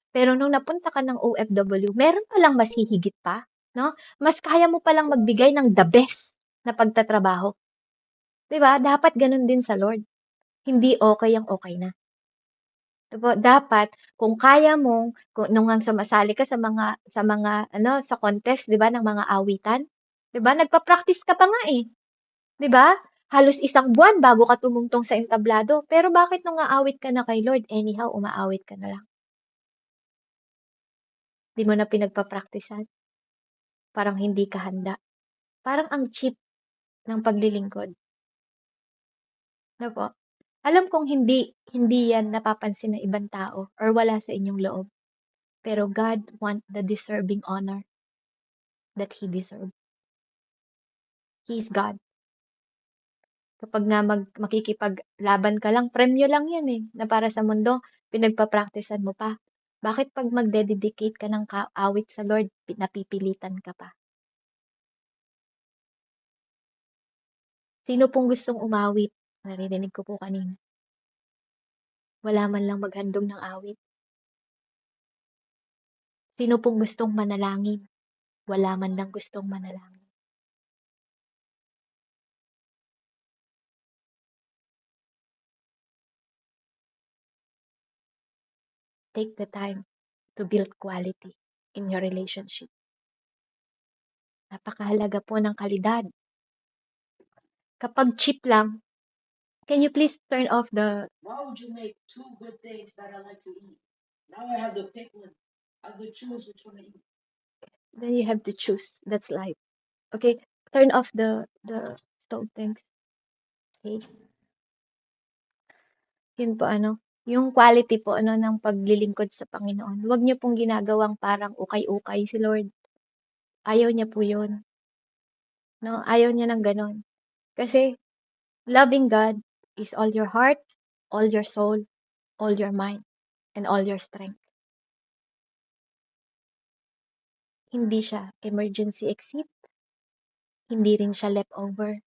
Pero nung napunta ka ng OFW, meron palang mas hihigit pa, 'no? Mas kaya mo palang magbigay ng the best na pagtatrabaho, 'di ba? Dapat gano'n din sa Lord. Hindi okay ang okay na. 'Di ba, dapat kung kaya mong nung ang sumasali ka sa mga ano, sa contest 'di ba, ng mga awitan, 'di ba, nagpa-practice ka pa nga, eh, 'di ba? Halos isang buwan bago ka tumungtong sa entablado, pero bakit nung aawit ka na kay Lord, anyhow umaawit ka na lang? 'Di mo na pinagpa-praktisan, parang hindi ka handa, parang ang cheap ng paglilingkod. 'No po? Alam kong hindi yan napapansin ng ibang tao or wala sa inyong loob, pero God want the deserving honor that He deserve. He is God. Kapag nga makikipaglaban ka lang, premyo lang yan eh, na para sa mundo, pinagpa-practicean mo pa. Bakit 'pag magdededicate ka ng awit sa Lord, napipilitan ka pa? Sino pong gustong umawit? Naririnig ko po kanina. Wala man lang maghandog ng awit. Sino pong gustong manalangin? Wala man lang gustong manalangin. Take the time to build quality in your relationship. Napakahalaga po ng kalidad. Kapag cheap lang, can you please turn off the... Why would you make two good things that I like to eat? Now I have to pick one. I have to choose which one to eat. Then you have to choose. That's life. Okay? Turn off the stove things. Okay? Yun po yung quality po ng paglilingkod sa Panginoon. Huwag niyo pong ginagawang parang ukay-ukay si Lord. Ayaw niya po yun. No? Ayaw niya ng ganon. Kasi loving God is all your heart, all your soul, all your mind, and all your strength. Hindi siya emergency exit. Hindi rin siya leftover.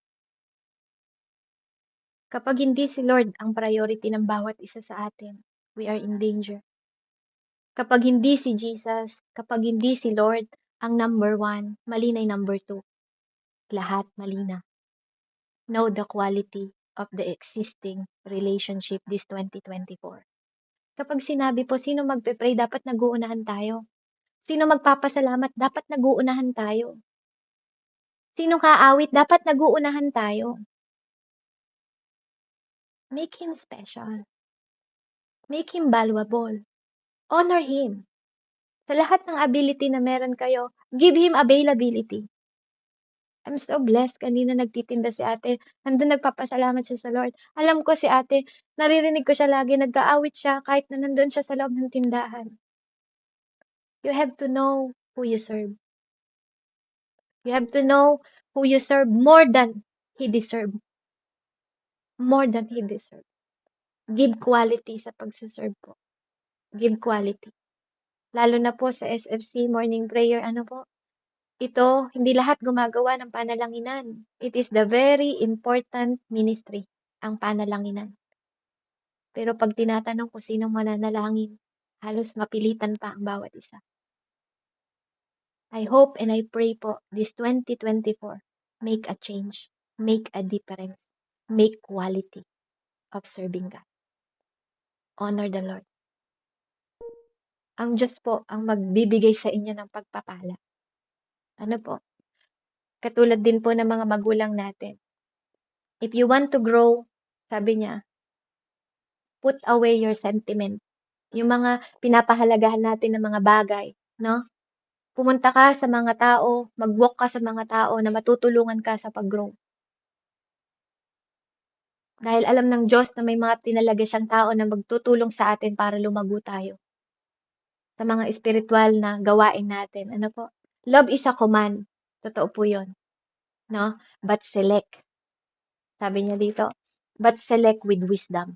Kapag hindi si Lord ang priority ng bawat isa sa atin, we are in danger. Kapag hindi si Jesus, kapag hindi si Lord ang number 1, mali na yung number 2. Lahat mali na. Know the quality of the existing relationship this 2024. Kapag sinabi po, sino magpe-pray, dapat nag-uunahan tayo. Sino magpapasalamat, dapat nag-uunahan tayo. Sino kaawit, dapat nag-uunahan tayo. Make him special. Make him valuable. Honor him. Sa lahat ng ability na meron kayo, give him availability. I'm so blessed. Kanina nagtitinda si ate. Nandun nagpapasalamat siya sa Lord. Alam ko si ate, naririnig ko siya lagi, nag-aawit siya kahit na nandun siya sa loob ng tindahan. You have to know who you serve. You have to know who you serve more than he deserve. More than he deserve. Give quality sa pagsaserve po. Give quality. Lalo na po sa SFC morning prayer, po, ito, hindi lahat gumagawa ng panalanginan. It is the very important ministry, ang panalanginan. Pero pag tinatanong kung sinong mananalangin, halos mapilitan pa ang bawat isa. I hope and I pray po, this 2024, make a change, make a difference, make quality of serving God. Honor the Lord. Ang Diyos po ang magbibigay sa inyo ng pagpapala. Po? Katulad din po ng mga magulang natin. If you want to grow, sabi niya, put away your sentiment. Yung mga pinapahalagahan natin ng mga bagay, no? Pumunta ka sa mga tao, mag-walk ka sa mga tao na matutulungan ka sa pag-grow. Dahil alam ng Diyos na may mga tinalaga siyang tao na magtutulong sa atin para lumago tayo. Sa mga espiritual na gawain natin. Po? Love is a command. Totoo po yun. No? But select. Sabi niya dito, but select with wisdom.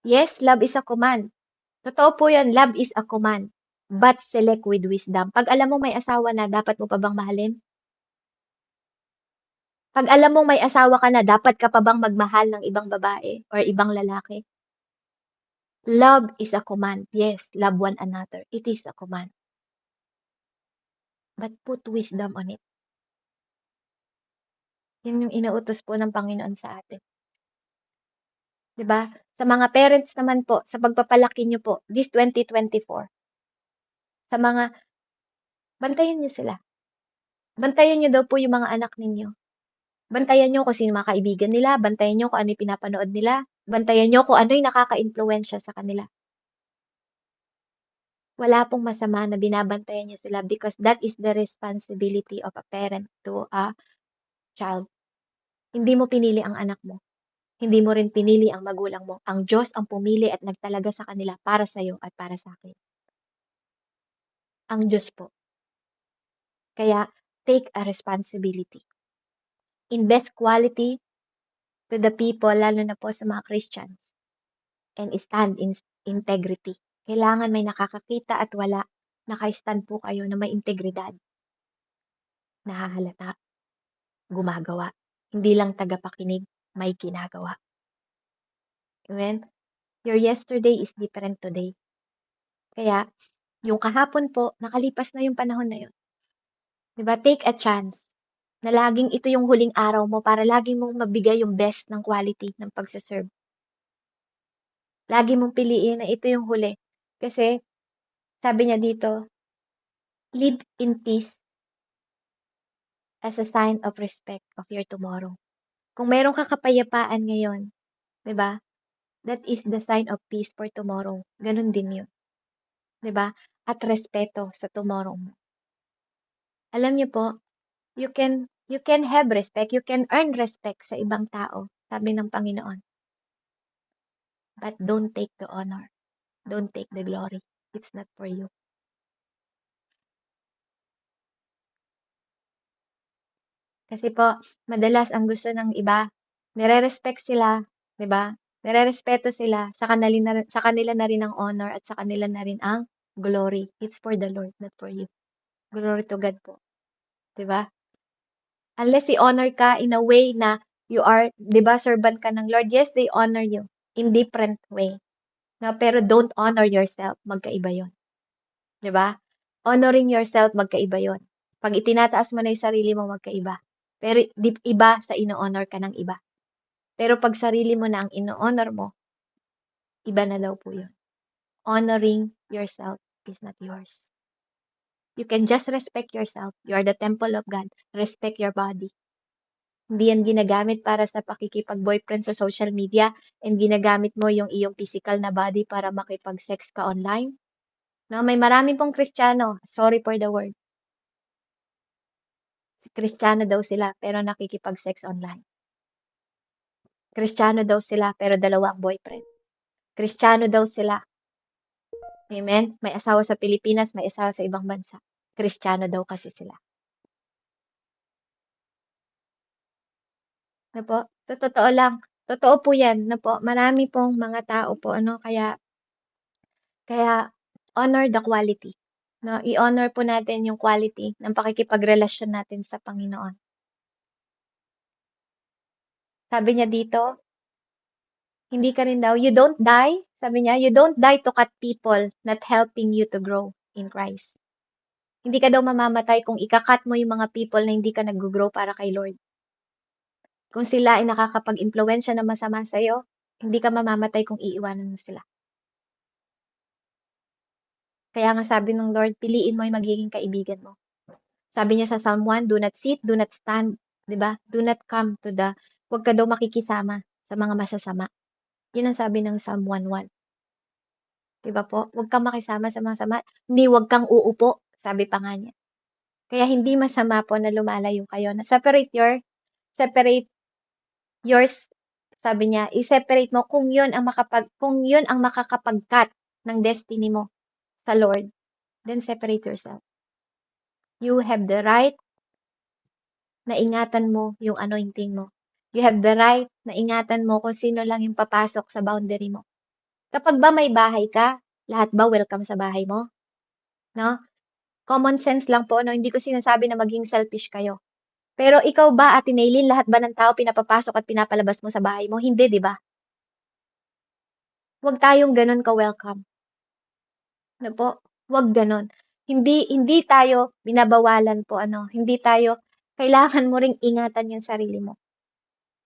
Yes, love is a command. Totoo po yan, love is a command. But select with wisdom. Pag alam mo may asawa na, dapat mo pa bang mahalin? Pag alam mong may asawa ka na, dapat ka pa bang magmahal ng ibang babae or ibang lalaki? Love is a command. Yes, love one another. It is a command. But put wisdom on it. Yun yung inuutos po ng Panginoon sa atin. 'Di ba? Sa mga parents naman po, sa pagpapalaki niyo po, this 2024, sa mga, bantayan niyo sila. Bantayan niyo daw po yung mga anak ninyo. Bantayan niyo kung sino mga kaibigan nila, bantayan niyo kung ano yung pinapanood nila, bantayan niyo kung ano yung nakaka-impluwensya sa kanila. Wala pong masama na binabantayan niyo sila because that is the responsibility of a parent to a child. Hindi mo pinili ang anak mo. Hindi mo rin pinili ang magulang mo. Ang Diyos ang pumili at nagtalaga sa kanila para sa'yo at para sa akin. Ang Diyos po. Kaya, take a responsibility. Invest quality to the people, lalo na po sa mga Christians. And stand in integrity. Kailangan may nakakakita at wala. Naka-stand po kayo na may integridad. Nahahalata. Gumagawa. Hindi lang tagapakinig, may ginagawa. Amen? Your yesterday is different today. Kaya, yung kahapon po, nakalipas na yung panahon na yun. Diba? Take a chance na laging ito yung huling araw mo para laging mong mabigay yung best ng quality ng pagsaserve. Lagi mong piliin na ito yung huli. Kasi, sabi niya dito, live in peace as a sign of respect of your tomorrow. Kung meron ka kapayapaan ngayon, diba? That is the sign of peace for tomorrow. Ganun din yun. Diba? At respeto sa tomorrow mo. Alam niyo po, you can have respect, you can earn respect sa ibang tao, sabi ng Panginoon. But don't take the honor. Don't take the glory. It's not for you. Kasi po, madalas ang gusto ng iba, nire-respect sila, 'di ba? Nire-respeto sila, sa kanila na rin ang honor at sa kanila na rin ang glory. It's for the Lord, not for you. Glory to God po, 'di ba? Unless i-honor ka in a way na you are, 'di ba, servant ka ng Lord. Yes, they honor you in different way. No, pero don't honor yourself, magkaiba 'yon. 'Di ba? Honoring yourself, magkaiba 'yon. Pag itinataas mo na 'yung sarili mo, magkaiba. Pero iba sa ino-honor ka ng iba. Pero pag sarili mo na ang ino-honor mo, iba na daw po 'yun. Honoring yourself is not yours. You can just respect yourself. You are the temple of God. Respect your body. Hindi yan ginagamit para sa pakikipag-boyfriend sa social media and ginagamit mo yung iyong physical na body para makipag-sex ka online. No, may marami pong Kristiyano, sorry for the word. Kristiyano daw sila pero nakikipag-sex online. Kristiyano daw sila pero dalawa ang boyfriend. Kristiyano daw sila. Amen? May asawa sa Pilipinas, may asawa sa ibang bansa. Kristiyano daw kasi sila. Na po? Sa totoo lang. Totoo po yan. Na po? Marami pong mga tao po. Kaya honor the quality. No? I-honor po natin yung quality ng pakikipagrelasyon natin sa Panginoon. Sabi niya dito, hindi ka rin daw, you don't die, sabi niya, you don't die to cut people not helping you to grow in Christ. Hindi ka daw mamamatay kung ikakat mo yung mga people na hindi ka nag-grow para kay Lord. Kung sila ay nakakapag-impluwensya na masama sa'yo, hindi ka mamamatay kung iiwanan mo sila. Kaya nga sabi ng Lord, piliin mo yung magiging kaibigan mo. Sabi niya sa Psalm 1, do not sit, do not stand, 'di ba? Do not come to the, huwag ka daw makikisama sa mga masasama. Yun ang sabi ng Psalm 1:1. 'Di ba po? Huwag kang makisama sa mga sama, hindi huwag kang uupo, sabi pa nga niya. Kaya hindi masama po na lumalayo kayo, na separate yours, sabi niya, i-separate mo kung yun ang makakapag-cut ng destiny mo sa Lord, then separate yourself. You have the right na ingatan mo yung anointing mo. You have the right na ingatan mo kung sino lang yung papasok sa boundary mo. Kapag ba may bahay ka, lahat ba welcome sa bahay mo? No? Common sense lang po, no? Hindi ko sinasabi na maging selfish kayo. Pero ikaw ba, Ate Naylin, lahat ba ng tao pinapapasok at pinapalabas mo sa bahay mo? Hindi, di ba? Huwag tayong ganun ka-welcome. Ano po? Huwag ganun. Hindi tayo binabawalan po, hindi tayo, kailangan mo ring ingatan yung sarili mo.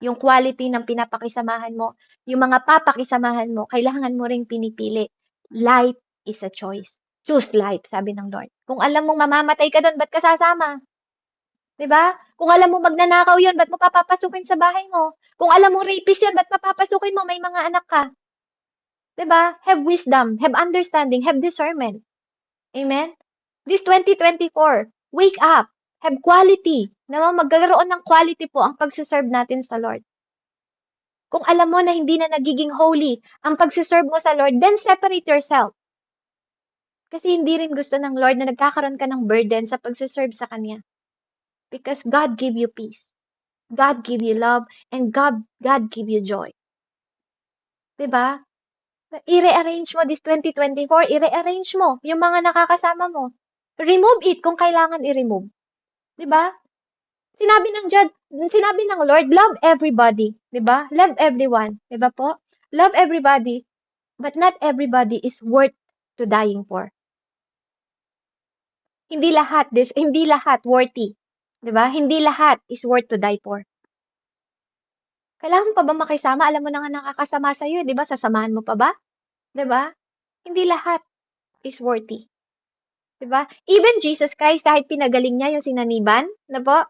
Yung quality ng pinapakisamahan mo, yung mga papakisamahan mo, kailangan mo ring pinipili. Life is a choice. Choose life, sabi ng Lord. Kung alam mong mamamatay ka doon, ba't ka sasama? 'Di ba? Kung alam mo magnanakaw 'yon, ba't mo papapasukin sa bahay mo? Kung alam mo rapist 'yan, ba't papapasukin mo? May mga anak ka. 'Di ba? Have wisdom, have understanding, have discernment. Amen? This 2024, wake up. Have quality. Na magkaroon ng quality po ang pagsiserve natin sa Lord. Kung alam mo na hindi na nagiging holy ang pagsiserve mo sa Lord, then separate yourself. Kasi hindi rin gusto ng Lord na nagkakaroon ka ng burden sa pagsiserve sa Kanya. Because God give you peace. God give you love. And God give you joy. Diba? I-rearrange mo this 2024, i-rearrange mo yung mga nakakasama mo. Remove it kung kailangan i-remove. Diba? Sinabi ng Lord, love everybody. Diba? Love everyone. Diba po? Love everybody. But not everybody is worth to dying for. Hindi lahat worthy. 'Di ba? Hindi lahat is worth to die for. Kailangan pa ba makisama? Alam mo na nga nakakasama sa iyo, 'di ba? Sasamahan mo pa ba? 'Di ba? Hindi lahat is worthy. 'Di ba? Even Jesus Christ kahit pinagaling niya yung sinaniban, na po?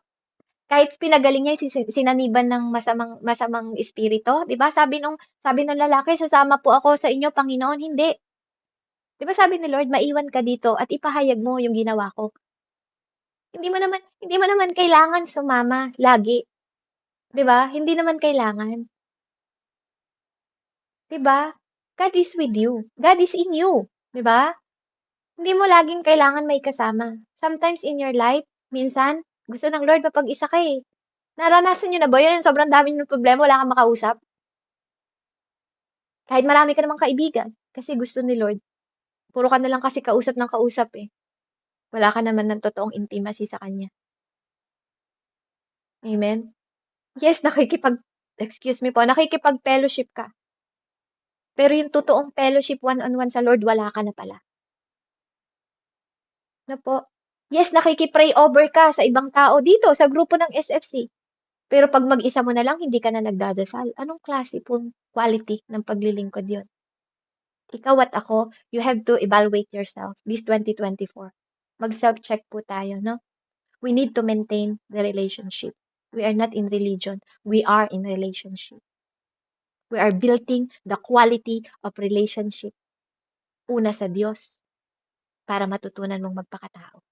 Kahit pinagaling niya yung sinaniban ng masamang espiritu, 'di ba? Sabi nung lalaki, "Sasama po ako sa inyo, Panginoon." Hindi. 'Di ba sabi ni Lord, "Maiwan ka dito at ipahayag mo yung ginawa ko." Hindi mo naman kailangan sumama lagi, 'di ba? Hindi naman kailangan, 'di ba? God is with you. God is in you, 'di ba? Hindi mo laging kailangan may kasama. Sometimes in your life, minsan gusto ng Lord mapag-isa ka eh. Naranasan niyo na ba 'yun? Yung sobrang dami niyong problema, wala kang makausap? Kahit marami ka namang kaibigan, kasi gusto ni Lord. Puro ka na lang kasi kausap ng kausap eh. Wala ka naman ng totoong intimacy sa Kanya. Amen? Yes, excuse me po, nakikipag-fellowship ka. Pero yung totoong fellowship one-on-one sa Lord, wala ka na pala. Na po? Yes, nakikipray over ka sa ibang tao dito, sa grupo ng SFC. Pero pag mag-isa mo na lang, hindi ka na nagdadasal. Anong klase pong quality ng paglilingkod yun? Ikaw at ako, you have to evaluate yourself this 2024. Mag-self-check po tayo, no? We need to maintain the relationship. We are not in religion. We are in relationship. We are building the quality of relationship. Una sa Diyos, para matutunan mong magpakatao.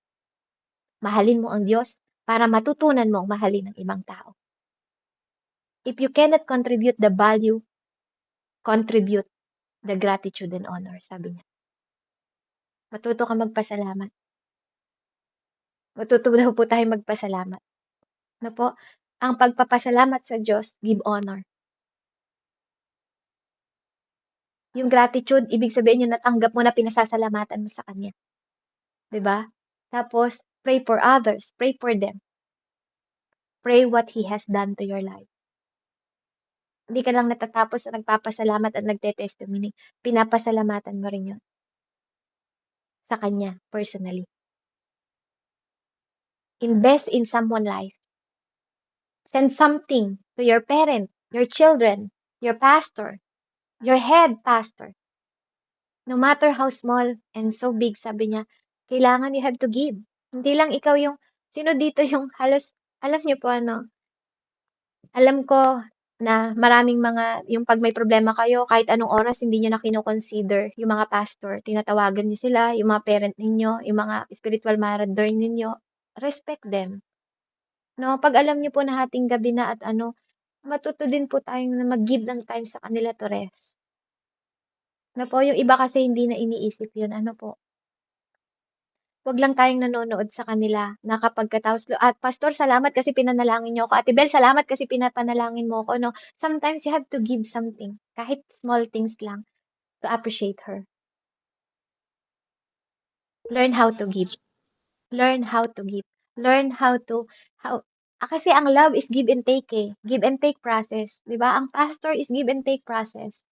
Mahalin mo ang Diyos para matutunan mong mahalin ang ibang tao. If you cannot contribute the value, contribute the gratitude and honor, sabi niya. Matuto ka magpasalamat. Matuto daw po tayo magpasalamat. No po? Ang pagpapasalamat sa Diyos, give honor. Yung gratitude, ibig sabihin yung natanggap mo na pinasasalamatan mo sa Kanya. 'Di ba? Tapos, pray for others. Pray for them. Pray what He has done to your life. Hindi ka lang natatapos na nagpapasalamat at nagte-testimony. Pinapasalamatan mo rin yun sa Kanya, personally. Invest in someone's life. Send something to your parent, your children, your pastor, your head pastor. No matter how small and so big, sabi niya, kailangan you have to give. Hindi lang ikaw yung, sino dito yung halos, alam niyo po ano, alam ko na maraming yung pag may problema kayo, kahit anong oras, hindi nyo na kino-consider yung mga pastor. Tinatawagan niyo sila, yung mga parent ninyo, yung mga spiritual mother ninyo. Respect them. No, pag alam niyo po na hating gabi na at matuto din po tayong na mag-give ng time sa kanila to rest. Na po, yung iba kasi hindi na iniisip yun. Wag lang tayong nanonood sa kanila na kapag katapos, at pastor, salamat kasi pinanalangin niyo ako. Ate Bel, salamat kasi pinapanalangin mo ako, no? Sometimes you have to give something, kahit small things lang, to appreciate her. Learn how to give. Learn how to give. Learn kasi ang love is give and take eh. Give and take process. 'Di ba? Ang pastor is give and take process.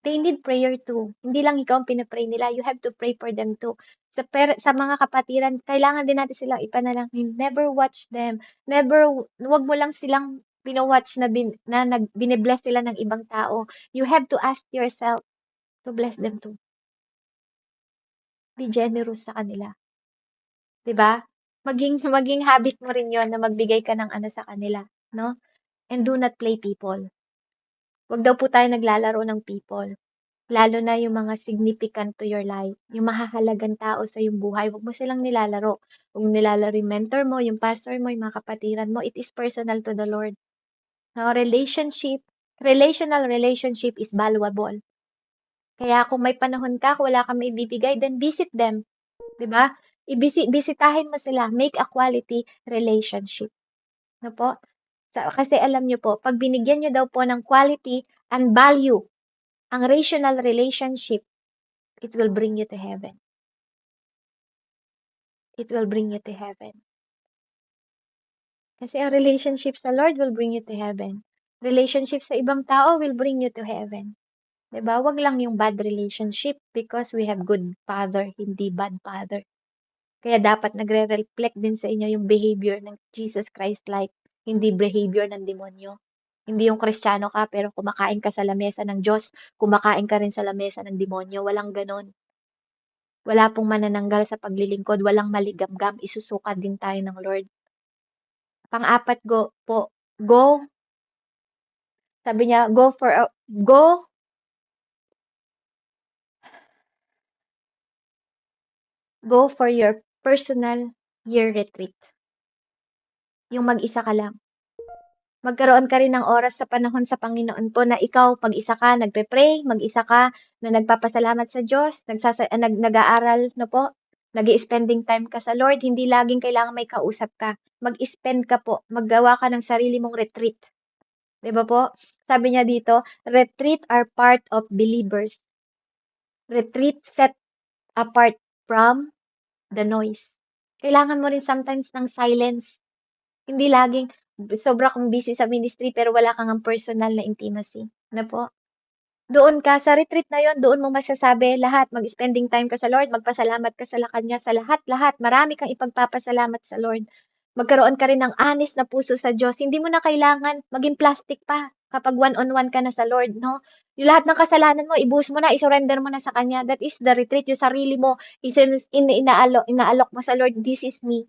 They need prayer too. Hindi lang ikaw ang pinapray nila. You have to pray for them too. Sa mga kapatiran, kailangan din natin silang ipanalangin. Never watch them. Wag mo lang silang watch na bine-bless sila ng ibang tao. You have to ask yourself to bless them too. Be generous sa kanila. 'Di ba? Maging habit mo rin 'yon na magbigay ka ng sa kanila, no? And do not play people. Wag daw po tayo naglalaro ng people. Lalo na yung mga significant to your life, yung mahahalagang tao sa iyong buhay, huwag mo silang nilalaro. Huwag mo nilalaro yung mentor mo, yung pastor mo, yung mga kapatiran mo. It is personal to the Lord. No, relational relationship is valuable. Kaya kung may panahon ka, kung wala kang maibibigay, then visit them. 'Di ba? Bisitahin mo sila. Make a quality relationship. No po? Kasi alam nyo po, pag binigyan nyo daw po ng quality and value, ang relational relationship, it will bring you to heaven. It will bring you to heaven. Kasi ang relationship sa Lord will bring you to heaven. Relationship sa ibang tao will bring you to heaven. 'Di ba? Wag lang yung bad relationship because we have good father, hindi bad father. Kaya dapat nagre-reflect din sa inyo yung behavior ng Jesus Christ-like, hindi behavior ng demonyo. Hindi yung Kristiyano ka pero kumakain ka sa lamesa ng Diyos, kumakain ka rin sa lamesa ng demonyo. Walang ganon. Wala pong manananggal sa paglilingkod, walang maligamgam, isusukat din tayo ng Lord. Pang-apat go, sabi niya, go for your personal year retreat. Yung mag-isa ka lang. Magkaroon ka rin ng oras sa panahon sa Panginoon po na ikaw, mag-isa ka, nagpe-pray, mag-isa ka, na nagpapasalamat sa Diyos, nag-aaral, no po, nag-spending time ka sa Lord, hindi laging kailangan may kausap ka. Mag-spend ka po, maggawa ka ng sarili mong retreat. 'Di ba po? Sabi niya dito, retreat are part of believers. Retreat set apart from the noise. Kailangan mo rin sometimes ng silence. Hindi laging sobra kang busy sa ministry pero wala kang ang personal na intimacy. Na po? Doon ka, sa retreat na yon, doon mo masasabi lahat. Mag-spending time ka sa Lord, magpasalamat ka sa Kanya sa lahat-lahat. Marami kang ipagpapasalamat sa Lord. Magkaroon ka rin ng honest na puso sa Diyos. Hindi mo na kailangan maging plastic pa kapag one-on-one ka na sa Lord, no? Yung lahat ng kasalanan mo, ibuhos mo na, isurrender mo na sa Kanya. That is the retreat. Yung sarili mo, inaalok mo sa Lord, this is me.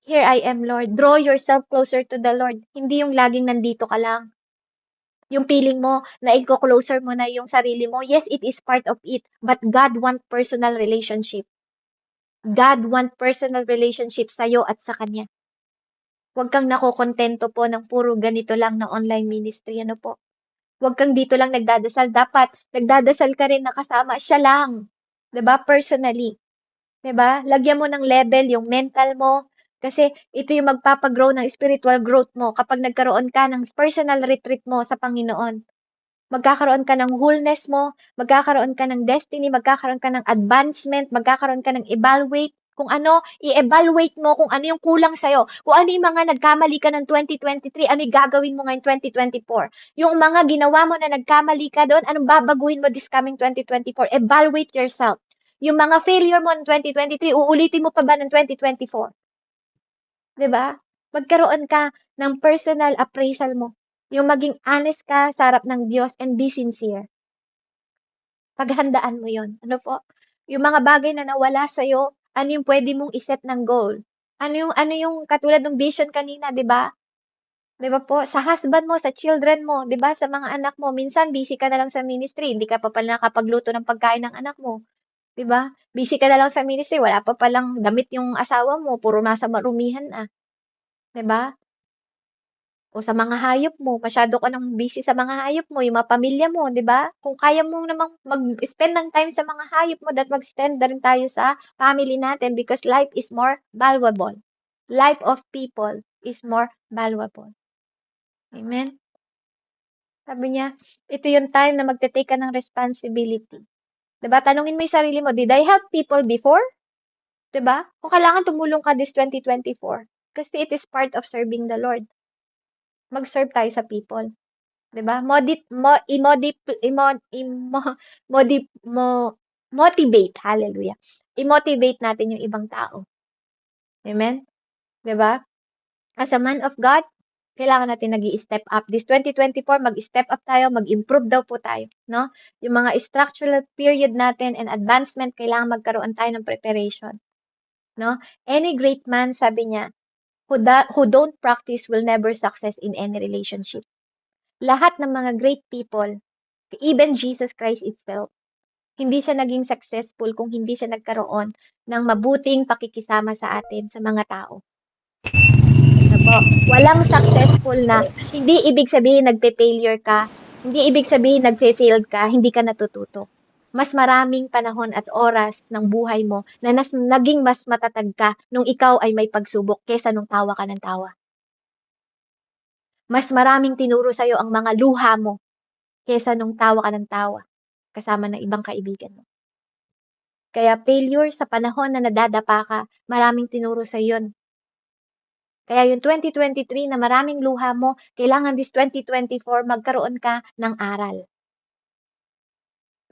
Here I am, Lord. Draw yourself closer to the Lord. Hindi yung laging nandito ka lang. Yung feeling mo na i-closer mo na yung sarili mo. Yes, it is part of it. But God want personal relationship. God want personal relationship sa'yo at sa Kanya. Huwag kang nakokontento po ng puro ganito lang na online ministry. Ano po? Huwag kang dito lang nagdadasal. Dapat nagdadasal ka rin na kasama siya lang. 'Di ba? Personally. 'Di ba? Lagyan mo ng level yung mental mo. Kasi ito yung magpapagrow ng spiritual growth mo kapag nagkaroon ka ng personal retreat mo sa Panginoon. Magkakaroon ka ng wholeness mo, magkakaroon ka ng destiny, magkakaroon ka ng advancement, magkakaroon ka ng evaluate. Kung ano, i-evaluate mo kung ano yung kulang sa'yo. Kung ano yung mga nagkamali ka ng 2023, ano yung gagawin mo ngayon 2024. Yung mga ginawa mo na nagkamali ka doon, anong babaguhin mo this coming 2024. Evaluate yourself. Yung mga failure mo ng 2023, uulitin mo pa ba ng 2024? 'Di ba? Magkaroon ka ng personal appraisal mo. Yung maging honest ka sa harap ng Diyos and be sincere. Paghandaan mo yon. Ano po? Yung mga bagay na nawala sa'yo, ano yung pwede mong iset ng goal? Ano yung katulad ng vision kanina, 'di ba? 'Di ba po? Sa husband mo, sa children mo, 'di ba? Sa mga anak mo, minsan busy ka na lang sa ministry, hindi ka pa pala nakapagluto ng pagkain ng anak mo. 'Di ba? Busy ka na lang sa ministry, wala pa palang damit yung asawa mo, puro nasa marumihan na. 'Di ba? O sa mga hayop mo, masyado ka ng busy sa mga hayop mo, yung mga pamilya mo, 'di ba? Kung kaya mo namang mag-spend ng time sa mga hayop mo, that mag-spend na rin tayo sa family natin because life is more valuable. Life of people is more valuable. Amen? Sabi niya, ito yung time na magte-take ka ng responsibility. 'Di ba? Tanungin mo yung sarili mo, did I help people before? 'Di ba? Kung kailangan tumulong ka this 2024, kasi it is part of serving the Lord. Mag-serve tayo sa people. 'Di ba? Motivate, hallelujah. I-motivate natin yung ibang tao. Amen? 'Di ba? As a man of God, kailangan natin nag-i-step up. This 2024, mag-step up tayo, mag-improve daw po tayo, no? Yung mga structural period natin and advancement, kailangan magkaroon tayo ng preparation, no? Any great man, sabi niya, who don't practice will never success in any relationship. Lahat ng mga great people, Even Jesus Christ itself, hindi siya naging successful kung hindi siya nagkaroon ng mabuting pakikisama sa atin, sa mga tao. Ano po, walang successful na hindi ibig sabihin nagpe-failure ka, hindi ibig sabihin nagfe-failed ka, hindi ka natututo. Mas maraming panahon at oras ng buhay mo na naging mas matatag ka nung ikaw ay may pagsubok kesa nung tawa ka ng tawa. Mas maraming tinuro sa'yo ang mga luha mo kesa nung tawa ka ng tawa kasama ng ibang kaibigan mo. Kaya failure sa panahon na nadadapa ka, maraming tinuro sa yun. Kaya yung 2023 na maraming luha mo, kailangan this 2024 magkaroon ka ng aral.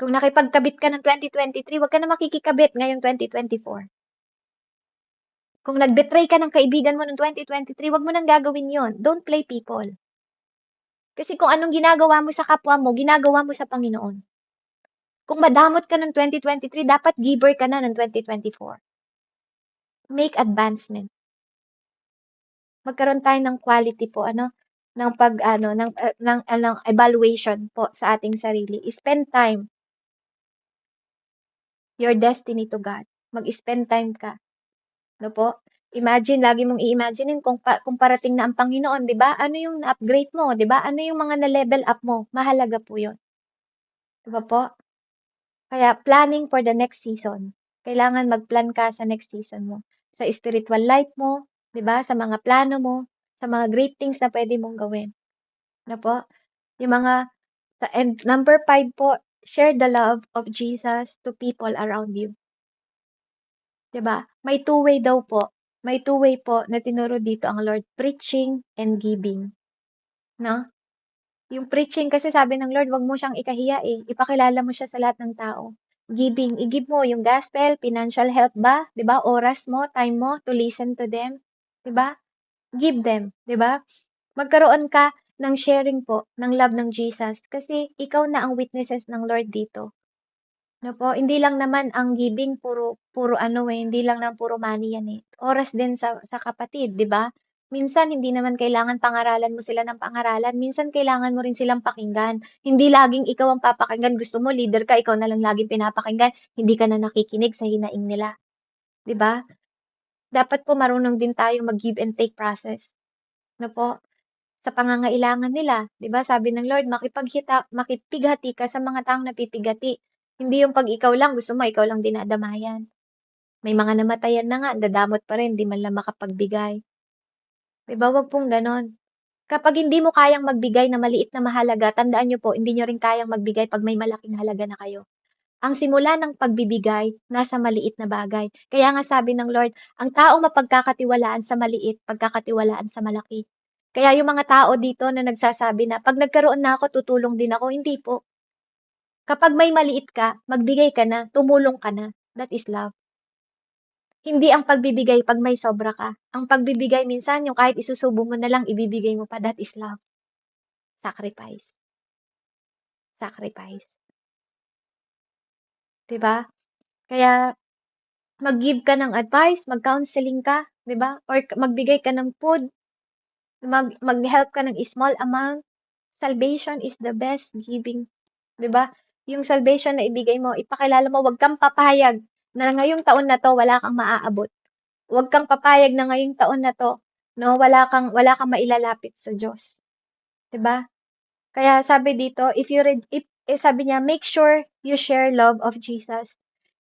Kung nakipagkabit ka ng 2023, wag ka na makikikabit ngayong 2024. Kung nag-betray ka ng kaibigan mo noong 2023, wag mo nang gagawin yon. Don't play people. Kasi kung anong ginagawa mo sa kapwa mo, ginagawa mo sa Panginoon. Kung madamot ka ng 2023, dapat giver ka na ng 2024. Make advancement. Magkaroon tayo ng quality po, ng ng evaluation po sa ating sarili. Spend time your destiny to God. Mag-spend time ka. No po? Imagine, lagi mong i-imaginein kung parating na ang Panginoon, 'di ba? Ano yung na-upgrade mo, 'di ba? Ano yung mga na-level up mo? Mahalaga po 'yon. 'Di ba po? Kaya planning for the next season. Kailangan mag-plan ka sa next season mo. Sa spiritual life mo, 'di ba? Sa mga plano mo, sa mga great things na pwede mong gawin. Na po? Yung mga and number 5 po, share the love of Jesus to people around you. 'Di ba? May two-way daw po. May two-way po na tinuro dito ang Lord, preaching and giving. No? Yung preaching kasi sabi ng Lord, wag mo siyang ikahiya eh. Ipakilala mo siya sa lahat ng tao. Giving, i-give mo yung gospel, financial help ba? 'Di ba? Oras mo, time mo to listen to them. 'Di ba? Give them, 'di ba? Magkaroon ka ng sharing po ng love ng Jesus kasi ikaw na ang witnesses ng Lord dito. No po, hindi lang naman ang giving puro puro hindi lang na puro money yan eh. Oras din sa kapatid, 'di ba? Minsan hindi naman kailangan pangaralan mo sila ng pangaralan, minsan kailangan mo rin silang pakinggan. Hindi laging ikaw ang papakinggan, gusto mo leader ka, ikaw na lang laging pinapakinggan, hindi ka na nakikinig sa hinaing nila, 'di ba? Dapat po marunong din tayong mag-give and take process, no po? Sa pangangailangan nila, 'di ba sabi ng Lord, makipighati ka sa mga taong napipighati. Hindi yung 'pag ikaw lang, gusto mo ikaw lang dinadamayan. May mga namatayan na nga, dadamot pa rin, 'di man lang makapagbigay. 'Di ba, wag pong gano'n. Kapag hindi mo kayang magbigay na maliit na mahalaga, tandaan niyo po, hindi niyo rin kayang magbigay 'pag may malaking halaga na kayo. Ang simula ng pagbibigay, nasa maliit na bagay. Kaya nga sabi ng Lord, ang taong mapagkakatiwalaan sa maliit, pagkakatiwalaan sa malaki. Kaya yung mga tao dito na nagsasabi na, "'Pag nagkaroon na ako, tutulong din ako." Hindi po. Kapag may maliit ka, magbigay ka na, tumulong ka na. That is love. Hindi ang pagbibigay 'pag may sobra ka. Ang pagbibigay minsan yung kahit isusubo mo na lang, ibibigay mo pa. That is love. Sacrifice. Sacrifice. 'Di ba? Kaya mag-give ka ng advice, mag-counseling ka, 'di ba? Or magbigay ka ng food, mag-help ka ng small amount. Salvation is the best giving, 'di ba? Yung salvation na ibigay mo, ipakilala mo, wag kang papayag na ngayong taon na 'to wala kang maaabot. Wag kang papayag na ngayong taon na 'to, no, wala kang mailalapit sa Diyos, 'di ba? Kaya sabi dito, sabi niya, make sure you share love of Jesus.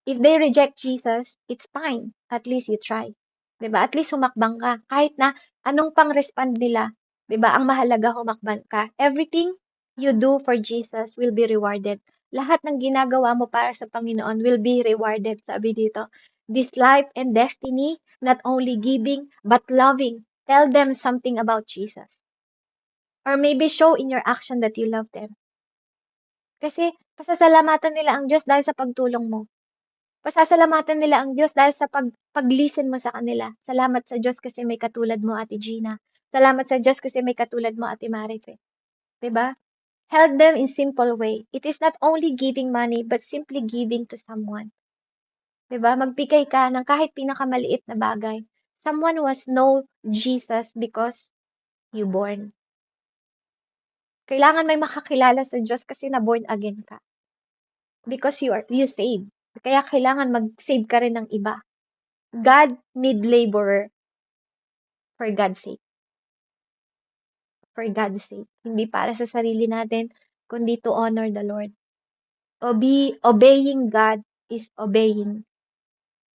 If they reject Jesus, it's fine. At least you try. 'Di ba? At least humakbang ka. Kahit na anong pang-respond nila, 'di ba? Ang mahalaga humakbang ka. Everything you do for Jesus will be rewarded. Lahat ng ginagawa mo para sa Panginoon will be rewarded, sabi dito. This life and destiny, not only giving, but loving. Tell them something about Jesus. Or maybe show in your action that you love them. Kasi pasasalamatan nila ang Diyos dahil sa pagtulong mo. Pasasalamatan nila ang Diyos dahil sa pag-listen mo sa kanila. Salamat sa Diyos kasi may katulad mo, Ate Gina. Salamat sa Diyos kasi may katulad mo, Ate Marife. 'Di ba? Help them in simple way. It is not only giving money, but simply giving to someone. 'Di ba? Magbigay ka ng kahit pinakamaliit na bagay. Someone was know Jesus because you born. Kailangan may makakilala sa Diyos kasi na born again ka. Because you saved. Kaya kailangan mag-save ka rin ng iba. God need laborer for God's sake. For God's sake. Hindi para sa sarili natin, kundi to honor the Lord. Obeying God is obeying.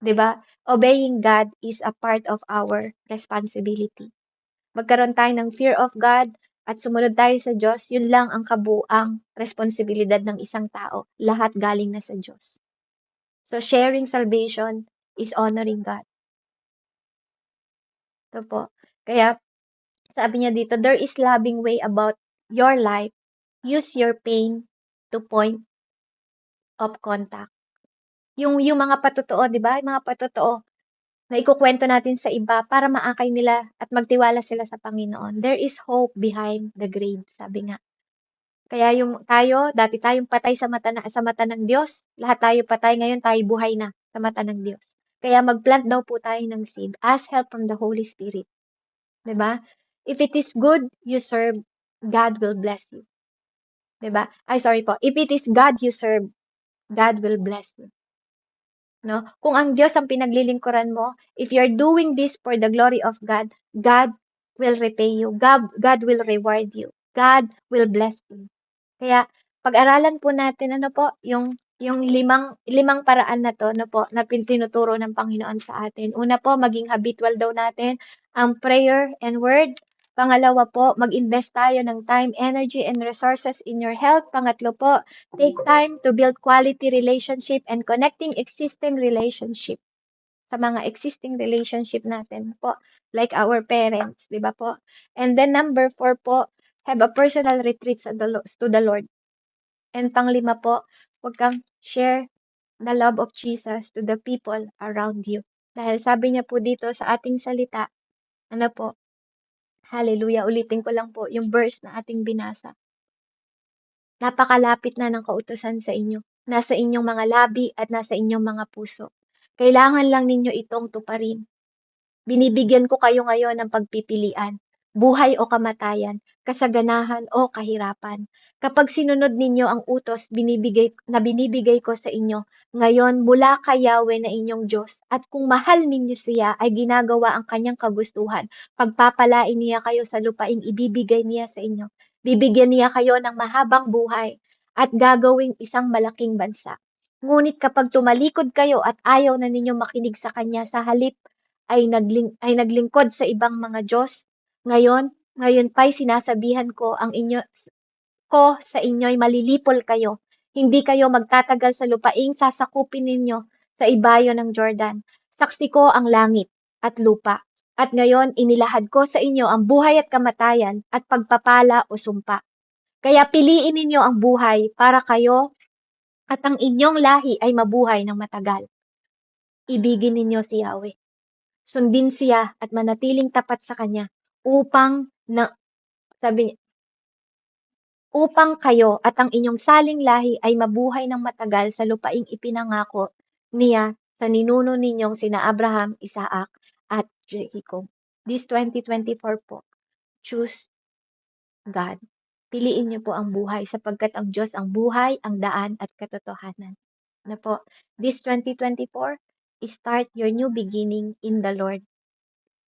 'Di ba? Obeying God is a part of our responsibility. Magkaroon tayo ng fear of God at sumunod tayo sa Diyos, yun lang ang kabuuang responsibilidad ng isang tao. Lahat galing na sa Diyos. So, sharing salvation is honoring God. Ito po. Kaya, sabi niya dito, there is loving way about your life. Use your pain to point of contact. Yung mga patotoo, di ba? Yung mga patotoo na ikukwento natin sa iba para maakay nila at magtiwala sila sa Panginoon. There is hope behind the grave, sabi nga. Kaya yung tayo, dati tayong patay sa mata ng Diyos, lahat tayo patay, ngayon tayo buhay na sa mata ng Diyos. Kaya mag-plant daw po tayo ng seed. Ask help from the Holy Spirit. 'Di ba? If it is good you serve, God will bless you. 'Di ba? Ay, sorry po. If it is God you serve, God will bless you. No? Kung ang Diyos ang pinaglilingkuran mo, if you're doing this for the glory of God, God will repay you. God will reward you. God will bless you. Kaya pag-aralan po natin ano po, yung limang paraan na 'to, no po, na tinuturo ng Panginoon sa atin. Una po, maging habitual daw natin ang prayer and word. Pangalawa po, mag-invest tayo ng time, energy, and resources in your health. Pangatlo po, take time to build quality relationship and connecting existing relationship sa mga existing relationship natin po, like our parents, 'di ba po? And then number 4 po, have a personal retreat to the Lord. And panglima po, huwag kang share the love of Jesus to the people around you. Dahil sabi niya po dito sa ating salita, ano po, hallelujah, ulitin ko lang po yung verse na ating binasa. Napakalapit na ng kautusan sa inyo. Nasa inyong mga labi at nasa inyong mga puso. Kailangan lang ninyo itong tuparin. Binibigyan ko kayo ngayon ng pagpipilian, buhay o kamatayan, kasaganahan o kahirapan. Kapag sinunod ninyo ang utos binibigay ko sa inyo, ngayon mula kay Yahweh na inyong Diyos, at kung mahal ninyo siya ay ginagawa ang kanyang kagustuhan, pagpapalain niya kayo sa lupaing ibibigay niya sa inyo. Bibigyan niya kayo ng mahabang buhay at gagawing isang malaking bansa. Ngunit kapag tumalikod kayo at ayaw na ninyo makinig sa kanya, sa halip ay naglingkod sa ibang mga Diyos. Ngayon pa'y sinasabihan ko sa inyo'y malilipol kayo. Hindi kayo magtatagal sa lupaing sasakupin ninyo sa ibayo ng Jordan. Saksi ko ang langit at lupa. At ngayon inilahad ko sa inyo ang buhay at kamatayan at pagpapala o sumpa. Kaya piliin ninyo ang buhay para kayo at ang inyong lahi ay mabuhay ng matagal. Ibigin ninyo si Yahweh. Sundin siya at manatiling tapat sa kanya upang kayo at ang inyong saling lahi ay mabuhay ng matagal sa lupaing ipinangako niya sa ninuno ninyong sina Abraham, Isaac at Jacob. This 2024 po, choose God. Piliin niyo po ang buhay sapagkat ang Diyos ang buhay, ang daan at katotohanan. Ano po? This 2024, start your new beginning in the Lord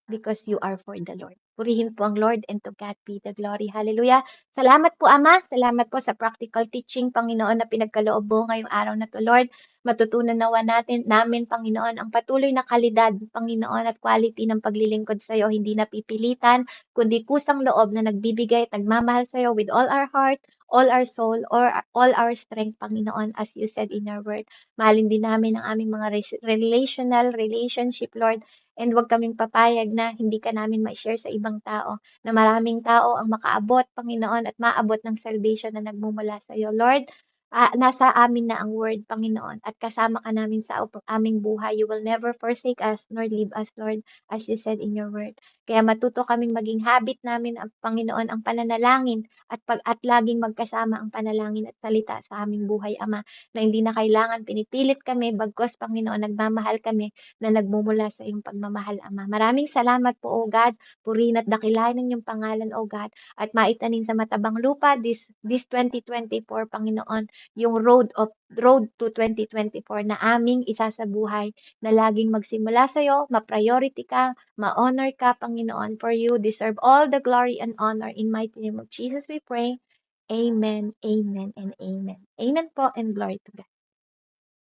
because you are for the Lord. Purihin po ang Lord and to God be the glory. Hallelujah. Salamat po, Ama. Salamat po sa practical teaching, Panginoon, na pinagkaloob mo ngayong araw na to, Lord. Matutunan nawa namin, Panginoon, ang patuloy na kalidad, Panginoon, at quality ng paglilingkod sa iyo. Hindi napipilitan, kundi kusang loob na nagbibigay at nagmamahal sa iyo with all our heart, all our soul, or all our strength, Panginoon, as you said in your word. Mahalin din namin ang aming mga relationship, Lord. And huwag kaming papayag na hindi ka namin ma-share sa ibang tao, na maraming tao ang makaabot, Panginoon, at maabot ng salvation na nagmumula sa iyo, Lord. nasa amin na ang word, Panginoon, at kasama ka namin sa aming buhay. You will never forsake us nor leave us, Lord, as you said in your word. Kaya matuto kaming maging habit namin, ang Panginoon, ang pananalangin at laging magkasama ang panalangin at salita sa aming buhay, Ama, na hindi na kailangan pinipilit kami, bagkus, Panginoon, nagmamahal kami na nagmumula sa iyong pagmamahal, Ama. Maraming salamat po, O God. Purihin at dakilain ang iyong pangalan, O God, at maitanim sa matabang lupa this 2024, Panginoon, yung road to 2024 na aming isasabuhay, na laging magsimula sa'yo, ma-priority ka, ma-honor ka, Panginoon, for you deserve all the glory and honor. In mighty name of Jesus we pray. Amen, amen, and amen. Amen po, and glory to God.